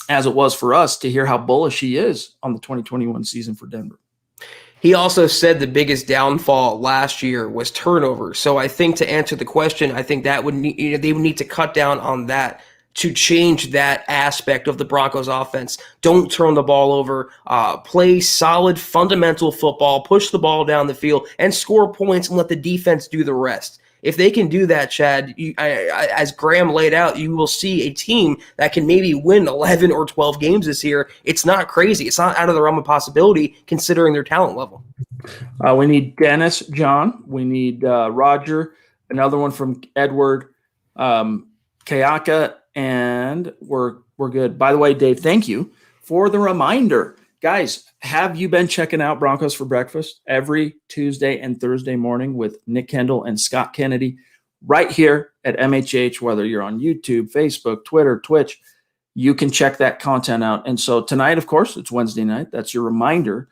as it was for us to hear how bullish he is on the 2021 season for Denver. He also said the biggest downfall last year was turnover. So I think to answer the question, I think that they would need to cut down on that to change that aspect of the Broncos offense. Don't turn the ball over, play solid fundamental football, push the ball down the field, and score points and let the defense do the rest. If they can do that, Chad, as Graham laid out, you will see a team that can maybe win 11 or 12 games this year. It's not crazy. It's not out of the realm of possibility considering their talent level. We need Dennis, John. We need Roger, another one from Edward, Kayaka, and we're good. By the way, Dave, thank you for the reminder. Guys, have you been checking out Broncos for Breakfast every Tuesday and Thursday morning with Nick Kendall and Scott Kennedy right here at MHH, whether you're on YouTube, Facebook, Twitter, Twitch, you can check that content out. And so tonight, of course, it's Wednesday night. That's your reminder.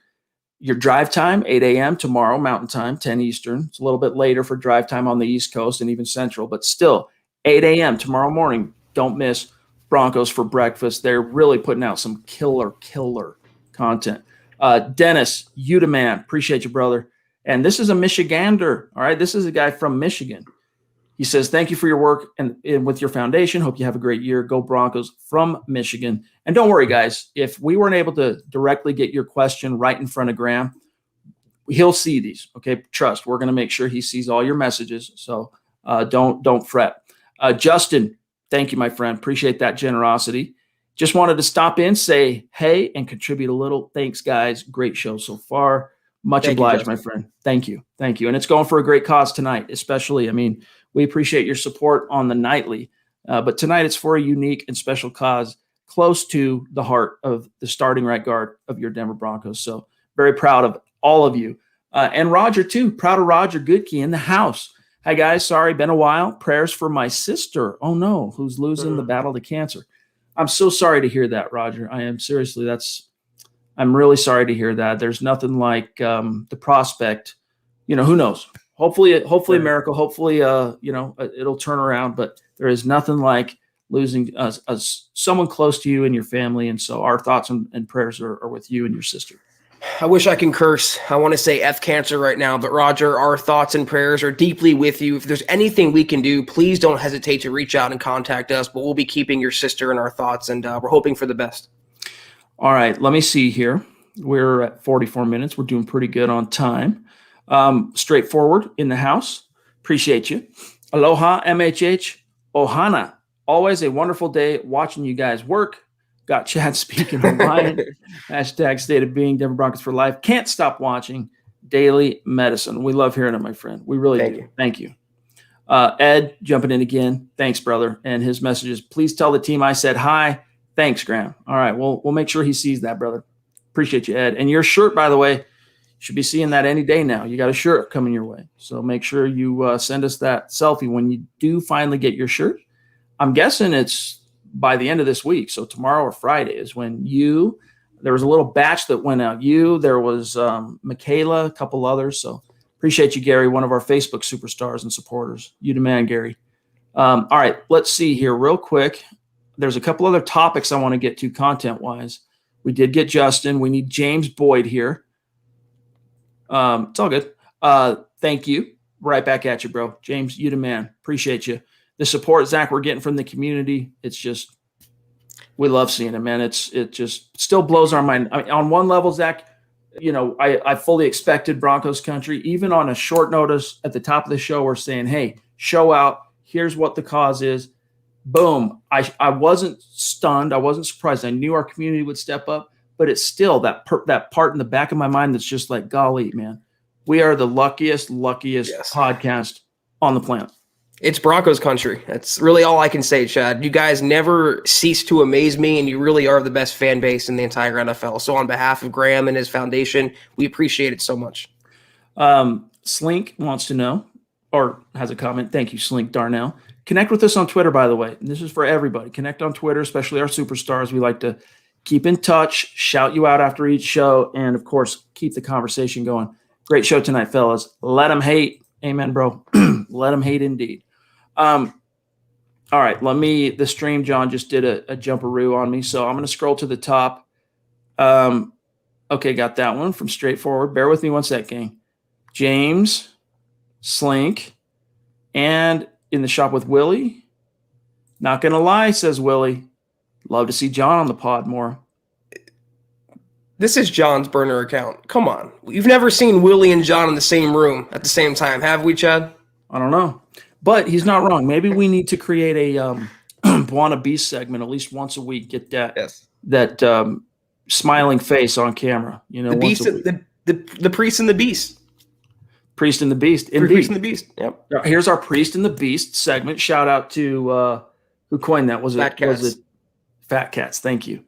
Your drive time, 8 a.m. tomorrow, Mountain Time, 10 Eastern. It's a little bit later for drive time on the East Coast and even Central, but still 8 a.m. tomorrow morning. Don't miss Broncos for Breakfast. They're really putting out some killer content. Dennis, you the man. Appreciate you, brother. And this is a Michigander. All right. This is a guy from Michigan. He says, thank you for your work and with your foundation. Hope you have a great year. Go Broncos from Michigan. And don't worry, guys. If we weren't able to directly get your question right in front of Graham, he'll see these. Okay. Trust. We're going to make sure he sees all your messages. So don't fret. Justin, thank you, my friend. Appreciate that generosity. Just wanted to stop in, say hey, and contribute a little. Thanks, guys. Great show so far. Much obliged, my friend. Thank you. And it's going for a great cause tonight, especially. I mean, we appreciate your support on the nightly, but tonight it's for a unique and special cause close to the heart of the starting right guard of your Denver Broncos. So very proud of all of you. And Roger, too. Proud of Roger Goodkey in the house. Hi, guys. Sorry, been a while. Prayers for my sister. Oh, no, who's losing the battle to cancer. I'm so sorry to hear that, Roger. I am seriously. I'm really sorry to hear that. There's nothing like the prospect. Who knows? Hopefully a miracle. Hopefully, it'll turn around. But there is nothing like losing someone close to you and your family. And so our thoughts and prayers are with you and your sister. I wish I can curse. I want to say F cancer right now, but Roger, our thoughts and prayers are deeply with you. If there's anything we can do, please don't hesitate to reach out and contact us, but we'll be keeping your sister in our thoughts, and we're hoping for the best. All right, let me see here. We're at 44 minutes. We're doing pretty good on time. Straightforward in the house. Appreciate you. Aloha, MHH. Ohana. Always a wonderful day watching you guys work. Got Chad speaking Hawaiian. Hashtag state of being, Denver Broncos for life. Can't stop watching Daily Medicine. We love hearing it, my friend. We really do. Thank you. Ed jumping in again. Thanks, brother. And his message is, please tell the team I said hi. Thanks, Graham. All right. We'll make sure he sees that, brother. Appreciate you, Ed. And your shirt, by the way, should be seeing that any day now. You got a shirt coming your way. So make sure you send us that selfie when you do finally get your shirt. I'm guessing it's by the end of this week. So tomorrow or Friday is when there was a little batch that went out. There was Michaela, a couple others. So appreciate you, Gary, one of our Facebook superstars and supporters. You the man, Gary. All right, let's see here real quick. There's a couple other topics I want to get to content-wise. We did get Justin. We need James Boyd here. It's all good. Thank you. Right back at you, bro. James, you the man. Appreciate you. The support, Zach, we're getting from the community. It's just, we love seeing it, man. It just still blows our mind. I mean, on one level, Zach, I fully expected Broncos country. Even on a short notice at the top of the show, we're saying, hey, show out. Here's what the cause is. Boom. I wasn't stunned. I wasn't surprised. I knew our community would step up, but it's still that part in the back of my mind that's just like, golly, man, we are the luckiest podcast on the planet. It's Broncos country. That's really all I can say, Chad. You guys never cease to amaze me, and you really are the best fan base in the entire NFL. So on behalf of Graham and his foundation, we appreciate it so much. Slink wants to know, or has a comment. Thank you, Slink Darnell. Connect with us on Twitter, by the way. And this is for everybody. Connect on Twitter, especially our superstars. We like to keep in touch, shout you out after each show, and, of course, keep the conversation going. Great show tonight, fellas. Let them hate. Amen, bro. Let them hate indeed. All right, the stream, John just did a jumperoo on me, so I'm going to scroll to the top. Okay, got that one from Straightforward. Bear with me one sec, gang. James, Slink, and in the shop with Willie. Not going to lie, says Willie. Love to see John on the pod more. This is John's burner account. Come on. You've never seen Willie and John in the same room at the same time, have we, Chad? I don't know. But he's not wrong. Maybe we need to create a Buona Beast segment at least once a week. Get that smiling face on camera. The beast, the priest and the beast. Priest and the Beast. Indeed. Priest and the Beast. Yep. Here's our Priest and the Beast segment. Shout out to who coined that? Was it Fat Cats? Thank you.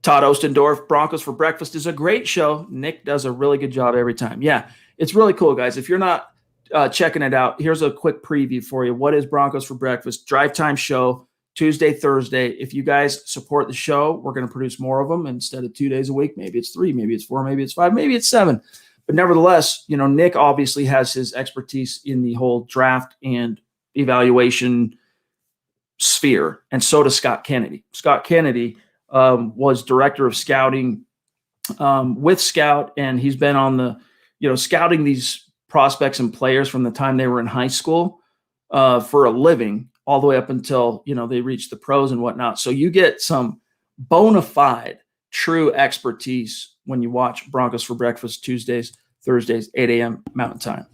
Todd Ostendorf, Broncos for Breakfast is a great show. Nick does a really good job every time. Yeah, it's really cool, guys. If you're not checking it out, here's a quick preview for you. What is Broncos for Breakfast? Drive time show, Tuesday, Thursday. If you guys support the show, we're going to produce more of them instead of 2 days a week. Maybe it's 3, maybe it's 4, maybe it's 5, maybe it's 7. But nevertheless, Nick obviously has his expertise in the whole draft and evaluation sphere, and so does Scott Kennedy. Scott Kennedy was director of scouting with Scout, and he's been on the, scouting these prospects and players from the time they were in high school for a living, all the way up until, they reach the pros and whatnot. So you get some bona fide, true expertise when you watch Broncos for Breakfast Tuesdays, Thursdays, 8 a.m. Mountain Time.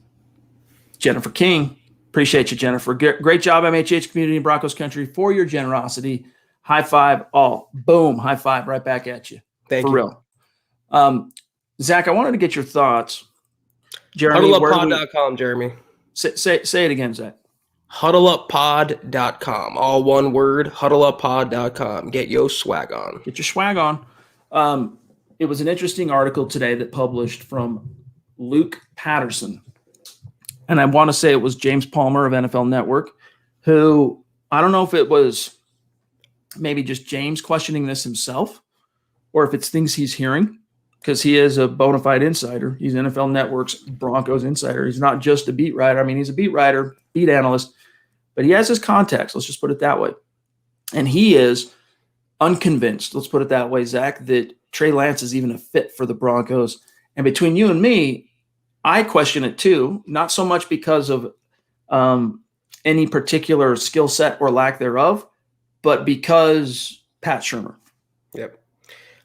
Jennifer King, appreciate you, Jennifer. Great job, MHH Community and Broncos Country, for your generosity. High five all. Boom. High five right back at you. Thank you. For real. Zach, I wanted to get your thoughts. Jeremy, HuddleUpPod.com, Jeremy. Say it again, Zach. HuddleUpPod.com. All one word, HuddleUpPod.com. Get your swag on. Get your swag on. It was an interesting article today that published from Luke Patterson. And I want to say it was James Palmer of NFL Network, who, I don't know if it was maybe just James questioning this himself, or if it's things he's hearing, because he is a bona fide insider. He's NFL Network's Broncos insider. He's not just a beat writer. I mean, he's a beat writer, beat analyst, but he has his context. Let's just put it that way. And he is unconvinced, let's put it that way, Zach, that Trey Lance is even a fit for the Broncos. And between you and me, I question it too, not so much because of any particular skill set or lack thereof, but because Pat Shurmur. Yep.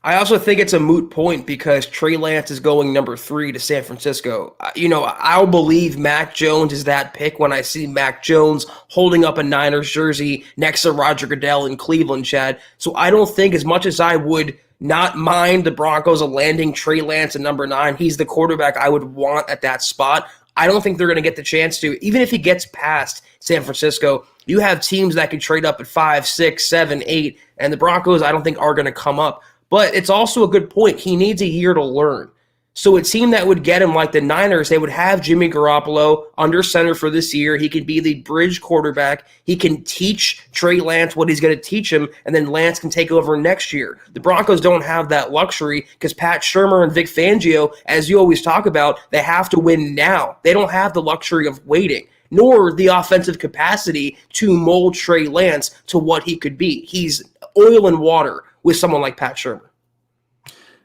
I also think it's a moot point because Trey Lance is going number 3 to San Francisco. I'll believe Mac Jones is that pick when I see Mac Jones holding up a Niners jersey next to Roger Goodell in Cleveland, Chad. So I don't think, as much as I would not mind the Broncos landing Trey Lance at number 9, he's the quarterback I would want at that spot. I don't think they're going to get the chance to. Even if he gets past San Francisco, you have teams that could trade up at 5, 6, 7, 8, and the Broncos I don't think are going to come up. But it's also a good point. He needs a year to learn. So a team that would get him, like the Niners, they would have Jimmy Garoppolo under center for this year. He could be the bridge quarterback. He can teach Trey Lance what he's going to teach him, and then Lance can take over next year. The Broncos don't have that luxury because Pat Shurmur and Vic Fangio, as you always talk about, they have to win now. They don't have the luxury of waiting, nor the offensive capacity to mold Trey Lance to what he could be. He's oil and water with someone like Pat Shurmur.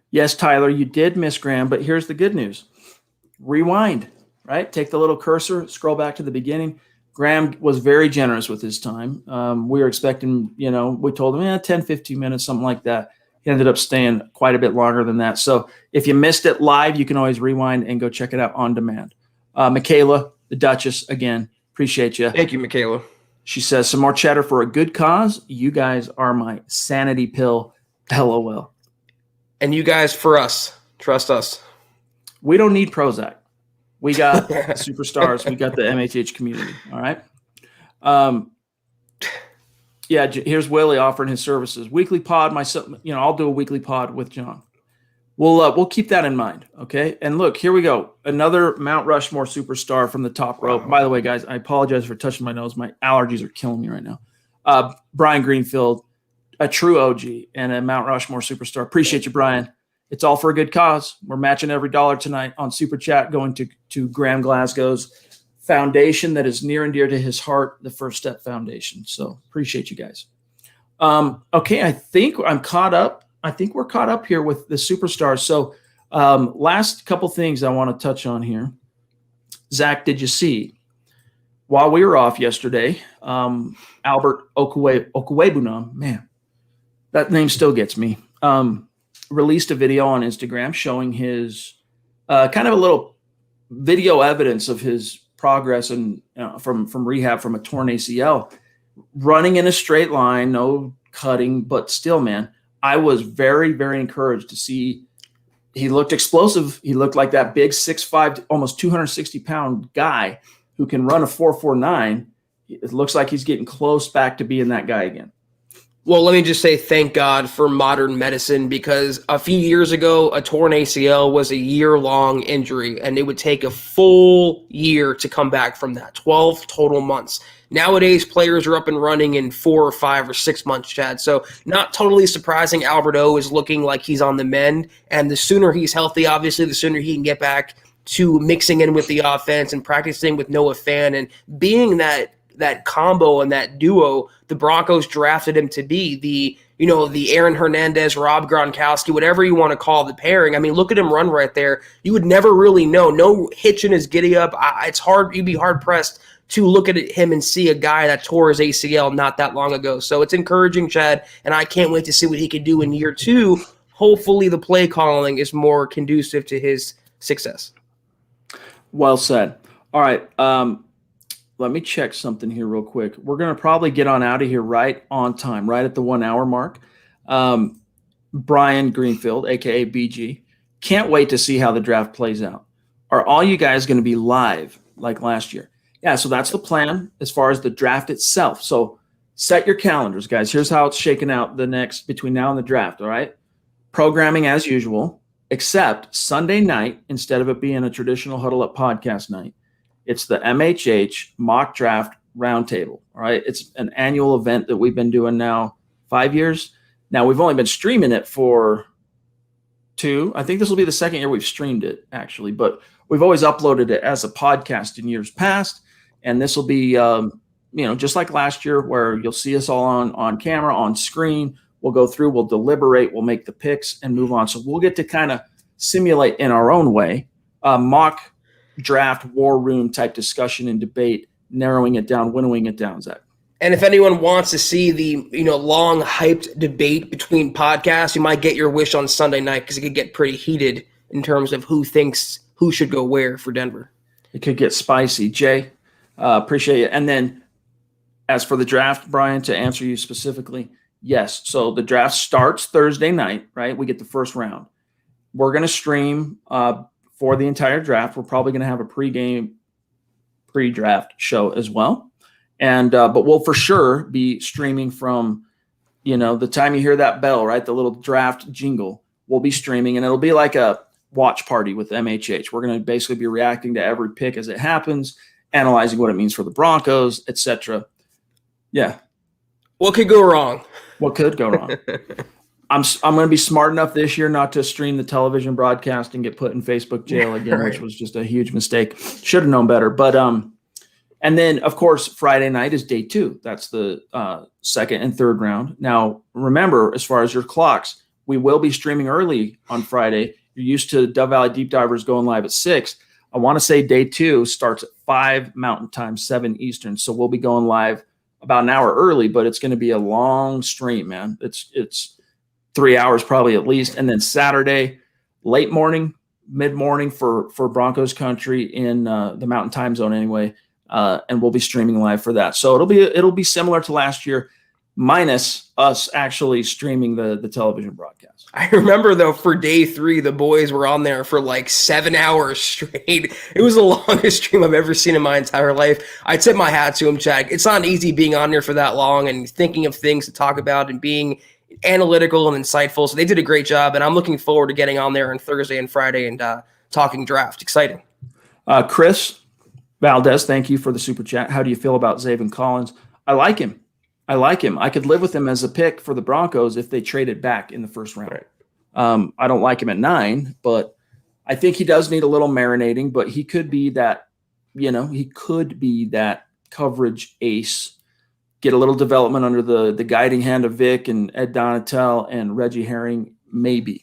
Yes, Tyler, you did miss Graham, but here's the good news. Rewind, right? Take the little cursor, scroll back to the beginning. Graham was very generous with his time. We were expecting, we told him 10, 15 minutes, something like that. He ended up staying quite a bit longer than that. So if you missed it live, you can always rewind and go check it out on demand. Michaela, the Duchess, again, appreciate you. Thank you, Michaela. She says, some more chatter for a good cause. You guys are my sanity pill. LOL. And you guys for us. Trust us. We don't need Prozac. We got superstars. We got the MHH community. All right. Here's Willie offering his services. Weekly pod. I'll do a weekly pod with John. We'll keep that in mind. Okay. And look, here we go. Another Mount Rushmore superstar from the top rope. By the way, guys, I apologize for touching my nose. My allergies are killing me right now. Brian Greenfield, a true OG and a Mount Rushmore superstar. Appreciate you, Brian. It's all for a good cause. We're matching every dollar tonight on Super Chat going to Graham Glasgow's foundation that is near and dear to his heart, the First Step Foundation. So appreciate you guys. Okay, I think I'm caught up. I think we're caught up here with the superstars. So last couple things I want to touch on here. Zach, did you see, while we were off yesterday, Albert Okwuegbunam, man, that name still gets me, released a video on Instagram showing his kind of a little video evidence of his progress and from rehab from a torn ACL, running in a straight line, no cutting, but still, man, I was very, very encouraged to see. He looked explosive. He looked like that big 6'5", almost 260-pound guy who can run a 4.49. It looks like he's getting close back to being that guy again. Well, let me just say thank God for modern medicine, because a few years ago, a torn ACL was a year-long injury, and it would take a full year to come back from that, 12 total months. Nowadays, players are up and running in 4 or 5 or 6 months, Chad. So not totally surprising Albert O is looking like he's on the mend, and the sooner he's healthy, obviously, the sooner he can get back to mixing in with the offense and practicing with Noah Fan and being that combo and that duo the Broncos drafted him to be, the Aaron Hernandez, Rob Gronkowski, whatever you want to call the pairing. I mean, look at him run right there. You would never really know. No hitch in his giddy up. It's hard. You'd be hard pressed to look at him and see a guy that tore his ACL not that long ago. So it's encouraging, Chad, and I can't wait to see what he can do in year 2. Hopefully the play calling is more conducive to his success. Well said. All right. Let me check something here real quick. We're going to probably get on out of here right on time, right at the 1 hour mark. Brian Greenfield, a.k.a. BG, can't wait to see how the draft plays out. Are all you guys going to be live like last year? Yeah, so that's the plan as far as the draft itself. So set your calendars, guys. Here's how it's shaking out between now and the draft, all right? Programming as usual, except Sunday night, instead of it being a traditional Huddle Up podcast night, it's the MHH mock draft roundtable. All right. It's an annual event that we've been doing now 5 years. Now we've only been streaming it for 2. I think this will be the second year we've streamed it actually, but we've always uploaded it as a podcast in years past. And this will be, just like last year where you'll see us all on camera, on screen. We'll go through, we'll deliberate, we'll make the picks and move on. So we'll get to kind of simulate in our own way, mock draft war room type discussion and debate, narrowing it down, winnowing it down, Zach. And if anyone wants to see the long hyped debate between podcasts, you might get your wish on Sunday night because it could get pretty heated in terms of who thinks who should go where for Denver. It could get spicy. Jay, appreciate it. And then as for the draft, Brian, to answer you specifically, yes. So the draft starts Thursday night, right? We get the first round. We're going to stream for the entire draft. We're probably going to have a pre-draft show as well. And but we'll for sure be streaming from, the time you hear that bell, right? The little draft jingle, we'll be streaming, and it'll be like a watch party with MHH. We're going to basically be reacting to every pick as it happens, analyzing what it means for the Broncos, etc. Yeah. What could go wrong? What could go wrong? I'm going to be smart enough this year not to stream the television broadcast and get put in Facebook jail again, right. Which was just a huge mistake. Should have known better. But and then, of course, Friday night is day 2. That's the second and third round. Now, remember, as far as your clocks, we will be streaming early on Friday. You're used to Dove Valley Deep Divers going live at 6. I want to say day 2 starts at 5 Mountain Time, 7 Eastern. So we'll be going live about an hour early, but it's going to be a long stream, man. It's 3 hours probably at least. And then Saturday, late morning, mid-morning for Broncos country in the Mountain Time Zone anyway. And we'll be streaming live for that. So it'll be similar to last year, minus us actually streaming the television broadcast. I remember, though, for day 3, the boys were on there for like 7 hours straight. It was the longest stream I've ever seen in my entire life. I tip my hat to him, Chad. It's not easy being on there for that long and thinking of things to talk about and being analytical and insightful. So they did a great job, and I'm looking forward to getting on there on Thursday and Friday and talking draft. Exciting. Chris Valdez, thank you for the super chat. How do you feel about Zaven Collins? I like him. I could live with him as a pick for the Broncos if they traded back in the first round. Right. I don't like him at 9, but I think he does need a little marinating, but he could be that, coverage ace, get a little development under the guiding hand of Vic and Ed Donatel and Reggie Herring, maybe.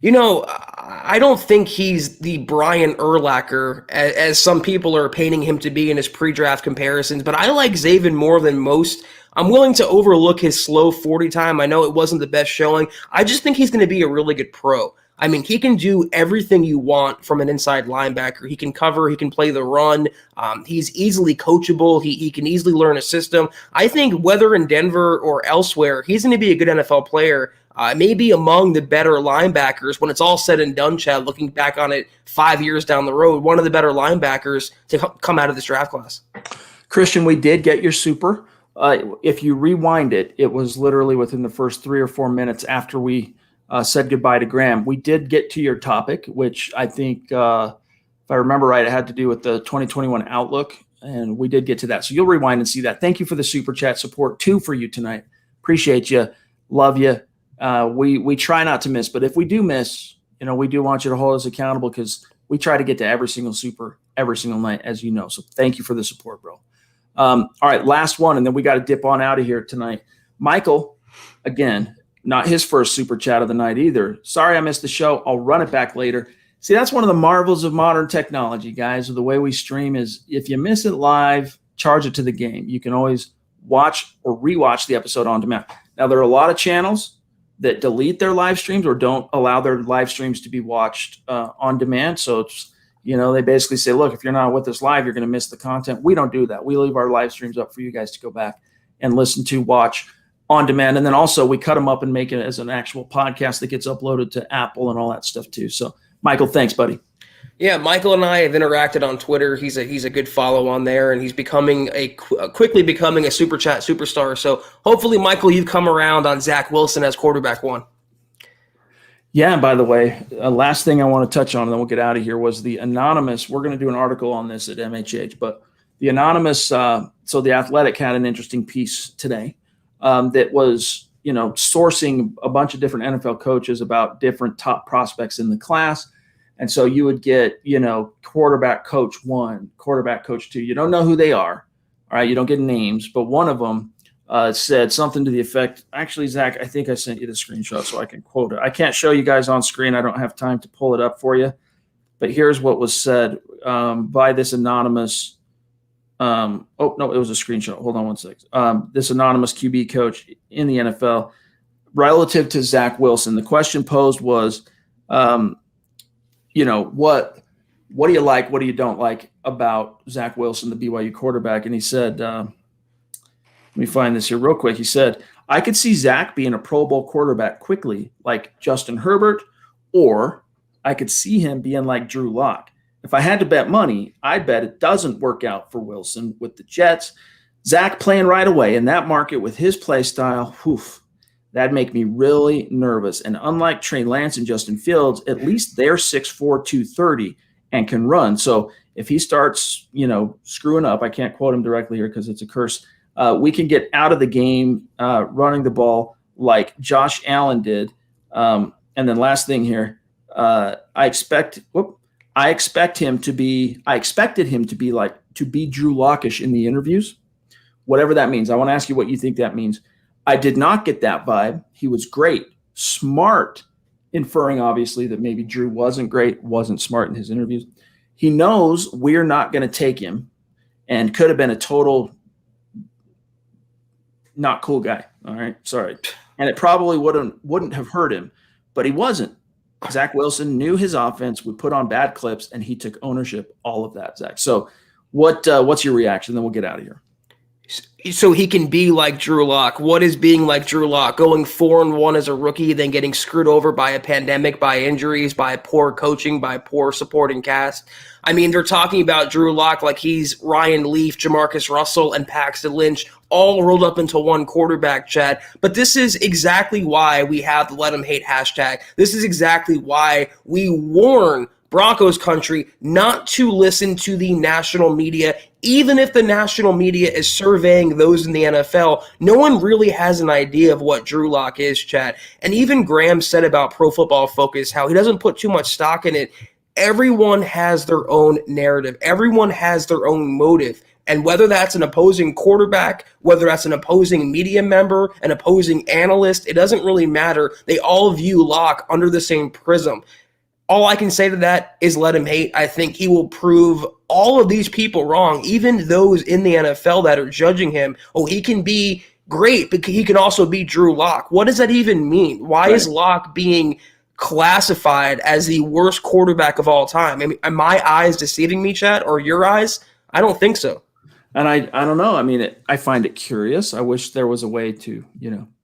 I don't think he's the Brian Urlacher as some people are painting him to be in his pre-draft comparisons, but I like Zaven more than most. I'm willing to overlook his slow 40 time. I know it wasn't the best showing. I just think he's going to be a really good pro. I mean, he can do everything you want from an inside linebacker. He can cover. He can play the run. He's easily coachable. He can easily learn a system. I think whether in Denver or elsewhere, he's going to be a good NFL player. Maybe among the better linebackers when it's all said and done, Chad, looking back on it 5 years down the road, one of the better linebackers to come out of this draft class. Christian, we did get your super. If you rewind it, it was literally within the first 3 or 4 minutes after we said goodbye to Graham. We did get to your topic, which I think, if I remember right, it had to do with the 2021 outlook, and we did get to that. So you'll rewind and see that. Thank you for the super chat support, too, for you tonight. Appreciate you. Love you. We try not to miss, but if we do miss, we do want you to hold us accountable because we try to get to every single super every single night, as you know. So thank you for the support, bro. All right, last one, and then we got to dip on out of here tonight. Michael, again, not his first super chat of the night either. Sorry I missed the show. I'll run it back later. See, that's one of the marvels of modern technology, guys. The way we stream is if you miss it live, charge it to the game. You can always watch or rewatch the episode on demand. Now, there are a lot of channels that delete their live streams or don't allow their live streams to be watched on demand. So it's, they basically say, look, if you're not with us live, you're going to miss the content. We don't do that. We leave our live streams up for you guys to go back and listen to, watch on demand. And then also we cut them up and make it as an actual podcast that gets uploaded to Apple and all that stuff too. So Michael, thanks, buddy. Yeah, Michael and I have interacted on Twitter. He's a good follow on there, and he's quickly becoming a super chat superstar. So hopefully, Michael, you've come around on Zach Wilson as quarterback 1. Yeah, and by the way, last thing I want to touch on, and then we'll get out of here, was the anonymous. We're going to do an article on this at MHH, but the anonymous. So the Athletic had an interesting piece today that was, sourcing a bunch of different NFL coaches about different top prospects in the class. And so you would get, quarterback coach 1, quarterback coach 2. You don't know who they are. All right. You don't get names, but one of them said something to the effect. Actually, Zach, I think I sent you the screenshot so I can quote it. I can't show you guys on screen. I don't have time to pull it up for you. But here's what was said by this anonymous Oh no, it was a screenshot. Hold on one sec. This anonymous QB coach in the NFL relative to Zach Wilson. The question posed was, what do you like? What do you don't like about Zach Wilson, the BYU quarterback? And he said, let me find this here real quick. He said, I could see Zach being a Pro Bowl quarterback quickly, like Justin Herbert, or I could see him being like Drew Lock. If I had to bet money, I'd bet it doesn't work out for Wilson with the Jets. Zach playing right away in that market with his play style, that'd make me really nervous. And unlike Trey Lance and Justin Fields, at least they're 6'4", 230 and can run. So if he starts, screwing up, I can't quote him directly here because it's a curse. We can get out of the game running the ball like Josh Allen did. And then last thing here, I expected him to be Drew Lockish in the interviews, whatever that means. I want to ask you what you think that means. I did not get that vibe. He was great, smart, inferring obviously that maybe Drew wasn't great, wasn't smart in his interviews. He knows we're not going to take him and could have been a total not cool guy. All right. Sorry. And it probably wouldn't have hurt him, but he wasn't. Zach Wilson knew his offense would put on bad clips, and he took ownership, all of that, Zach. So what's your reaction? Then we'll get out of here. So he can be like Drew Lock. What is being like Drew Lock? Going 4-1 as a rookie, then getting screwed over by a pandemic, by injuries, by poor coaching, by poor supporting cast. I mean, they're talking about Drew Lock like he's Ryan Leaf, Jamarcus Russell, and Paxton Lynch all rolled up into one quarterback, Chad. But this is exactly why we have the Let 'Em Hate hashtag. This is exactly why we warn Broncos country not to listen to the national media. Even if the national media is surveying those in the NFL, no one really has an idea of what Drew Lock is, Chad. And even Graham said about Pro Football Focus how he doesn't put too much stock in it. Everyone has their own narrative. Everyone has their own motive. And whether that's an opposing quarterback, whether that's an opposing media member, an opposing analyst, it doesn't really matter. They all view Lock under the same prism. All I can say to that is let him hate. I think he will prove all of these people wrong, even those in the NFL that are judging him. Oh, he can be great, but he can also be Drew Lock. What does that even mean? Why is Lock being classified as the worst quarterback of all time? I mean, are my eyes deceiving me, Chad, or your eyes? I don't think so. And I don't know. I mean, I find it curious. I wish there was a way to,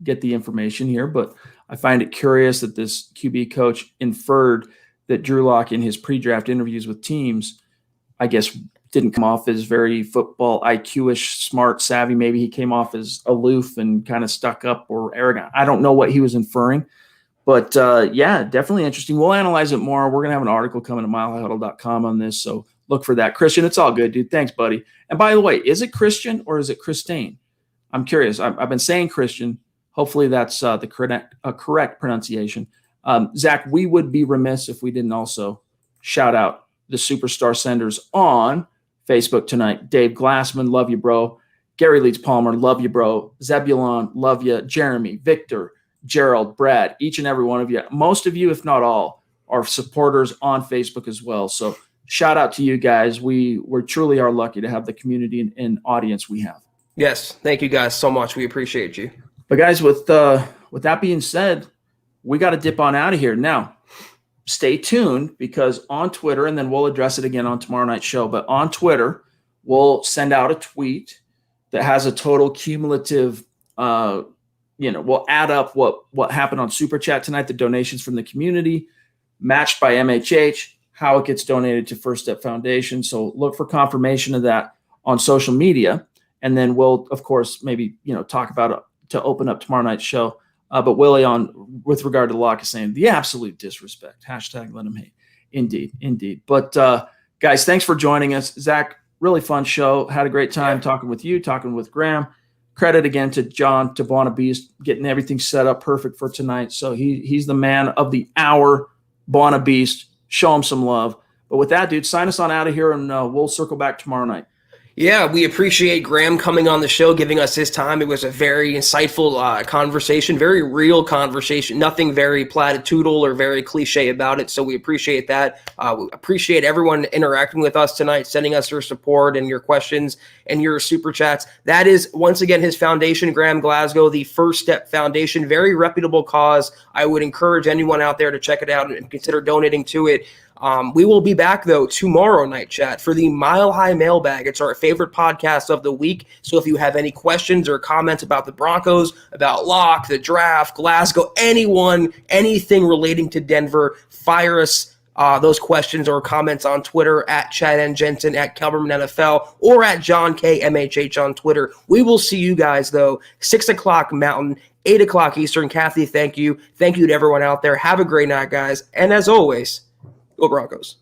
get the information here, but I find it curious that this QB coach inferred that Drew Lock in his pre-draft interviews with teams, I guess, didn't come off as very football IQ-ish, smart, savvy. Maybe he came off as aloof and kind of stuck up or arrogant. I don't know what he was inferring. But, definitely interesting. We'll analyze it more. We're going to have an article coming to milehighhuddle.com on this, so look for that. Christian, it's all good, dude. Thanks, buddy. And by the way, is it Christian or is it Christine? I'm curious. I've been saying Christian. Hopefully that's the correct pronunciation. Zach, we would be remiss if we didn't also shout out the superstar senders on Facebook tonight. Dave Glassman, love you, bro. Gary Leeds Palmer, love you, bro. Zebulon, love you. Jeremy, Victor, Gerald, Brad, each and every one of you. Most of you, if not all, are supporters on Facebook as well. So shout out to you guys. We truly are lucky to have the community and audience we have. Yes, thank you guys so much. We appreciate you. But guys, with that being said, we got to dip on out of here. Now, stay tuned because on Twitter, and then we'll address it again on tomorrow night's show, but on Twitter, we'll send out a tweet that has a total cumulative, we'll add up what happened on Super Chat tonight, the donations from the community, matched by MHH, how it gets donated to First Step Foundation. So look for confirmation of that on social media. And then we'll, of course, maybe, talk about it to open up tomorrow night's show. But Willie, with regard to Locke, is saying the absolute disrespect. Hashtag let him hate. Indeed. But guys, thanks for joining us. Zach, really fun show. Had a great time talking with you, talking with Graham. Credit again to John Tabana Beast, getting everything set up perfect for tonight. So he's the man of the hour, Bona Beast. Show him some love. But with that, dude, sign us on out of here, and we'll circle back tomorrow night. Yeah, we appreciate Graham coming on the show, giving us his time. It was a very insightful conversation, very real conversation, nothing very platitudinal or very cliche about it. So we appreciate that. We appreciate everyone interacting with us tonight, sending us your support and your questions and your super chats. That is, once again, his foundation, Graham Glasgow, the First Step Foundation. Very reputable cause. I would encourage anyone out there to check it out and consider donating to it. We will be back, though, tomorrow night, chat, for the Mile High Mailbag. It's our favorite podcast of the week. So if you have any questions or comments about the Broncos, about Locke, the draft, Glasgow, anything relating to Denver, fire us those questions or comments on Twitter at Chad and Jensen, at Kelberman NFL, or at John K. MHH on Twitter. We will see you guys, though, 6 o'clock Mountain, 8 o'clock Eastern. Kathy, thank you. Thank you to everyone out there. Have a great night, guys. And as always, go Broncos.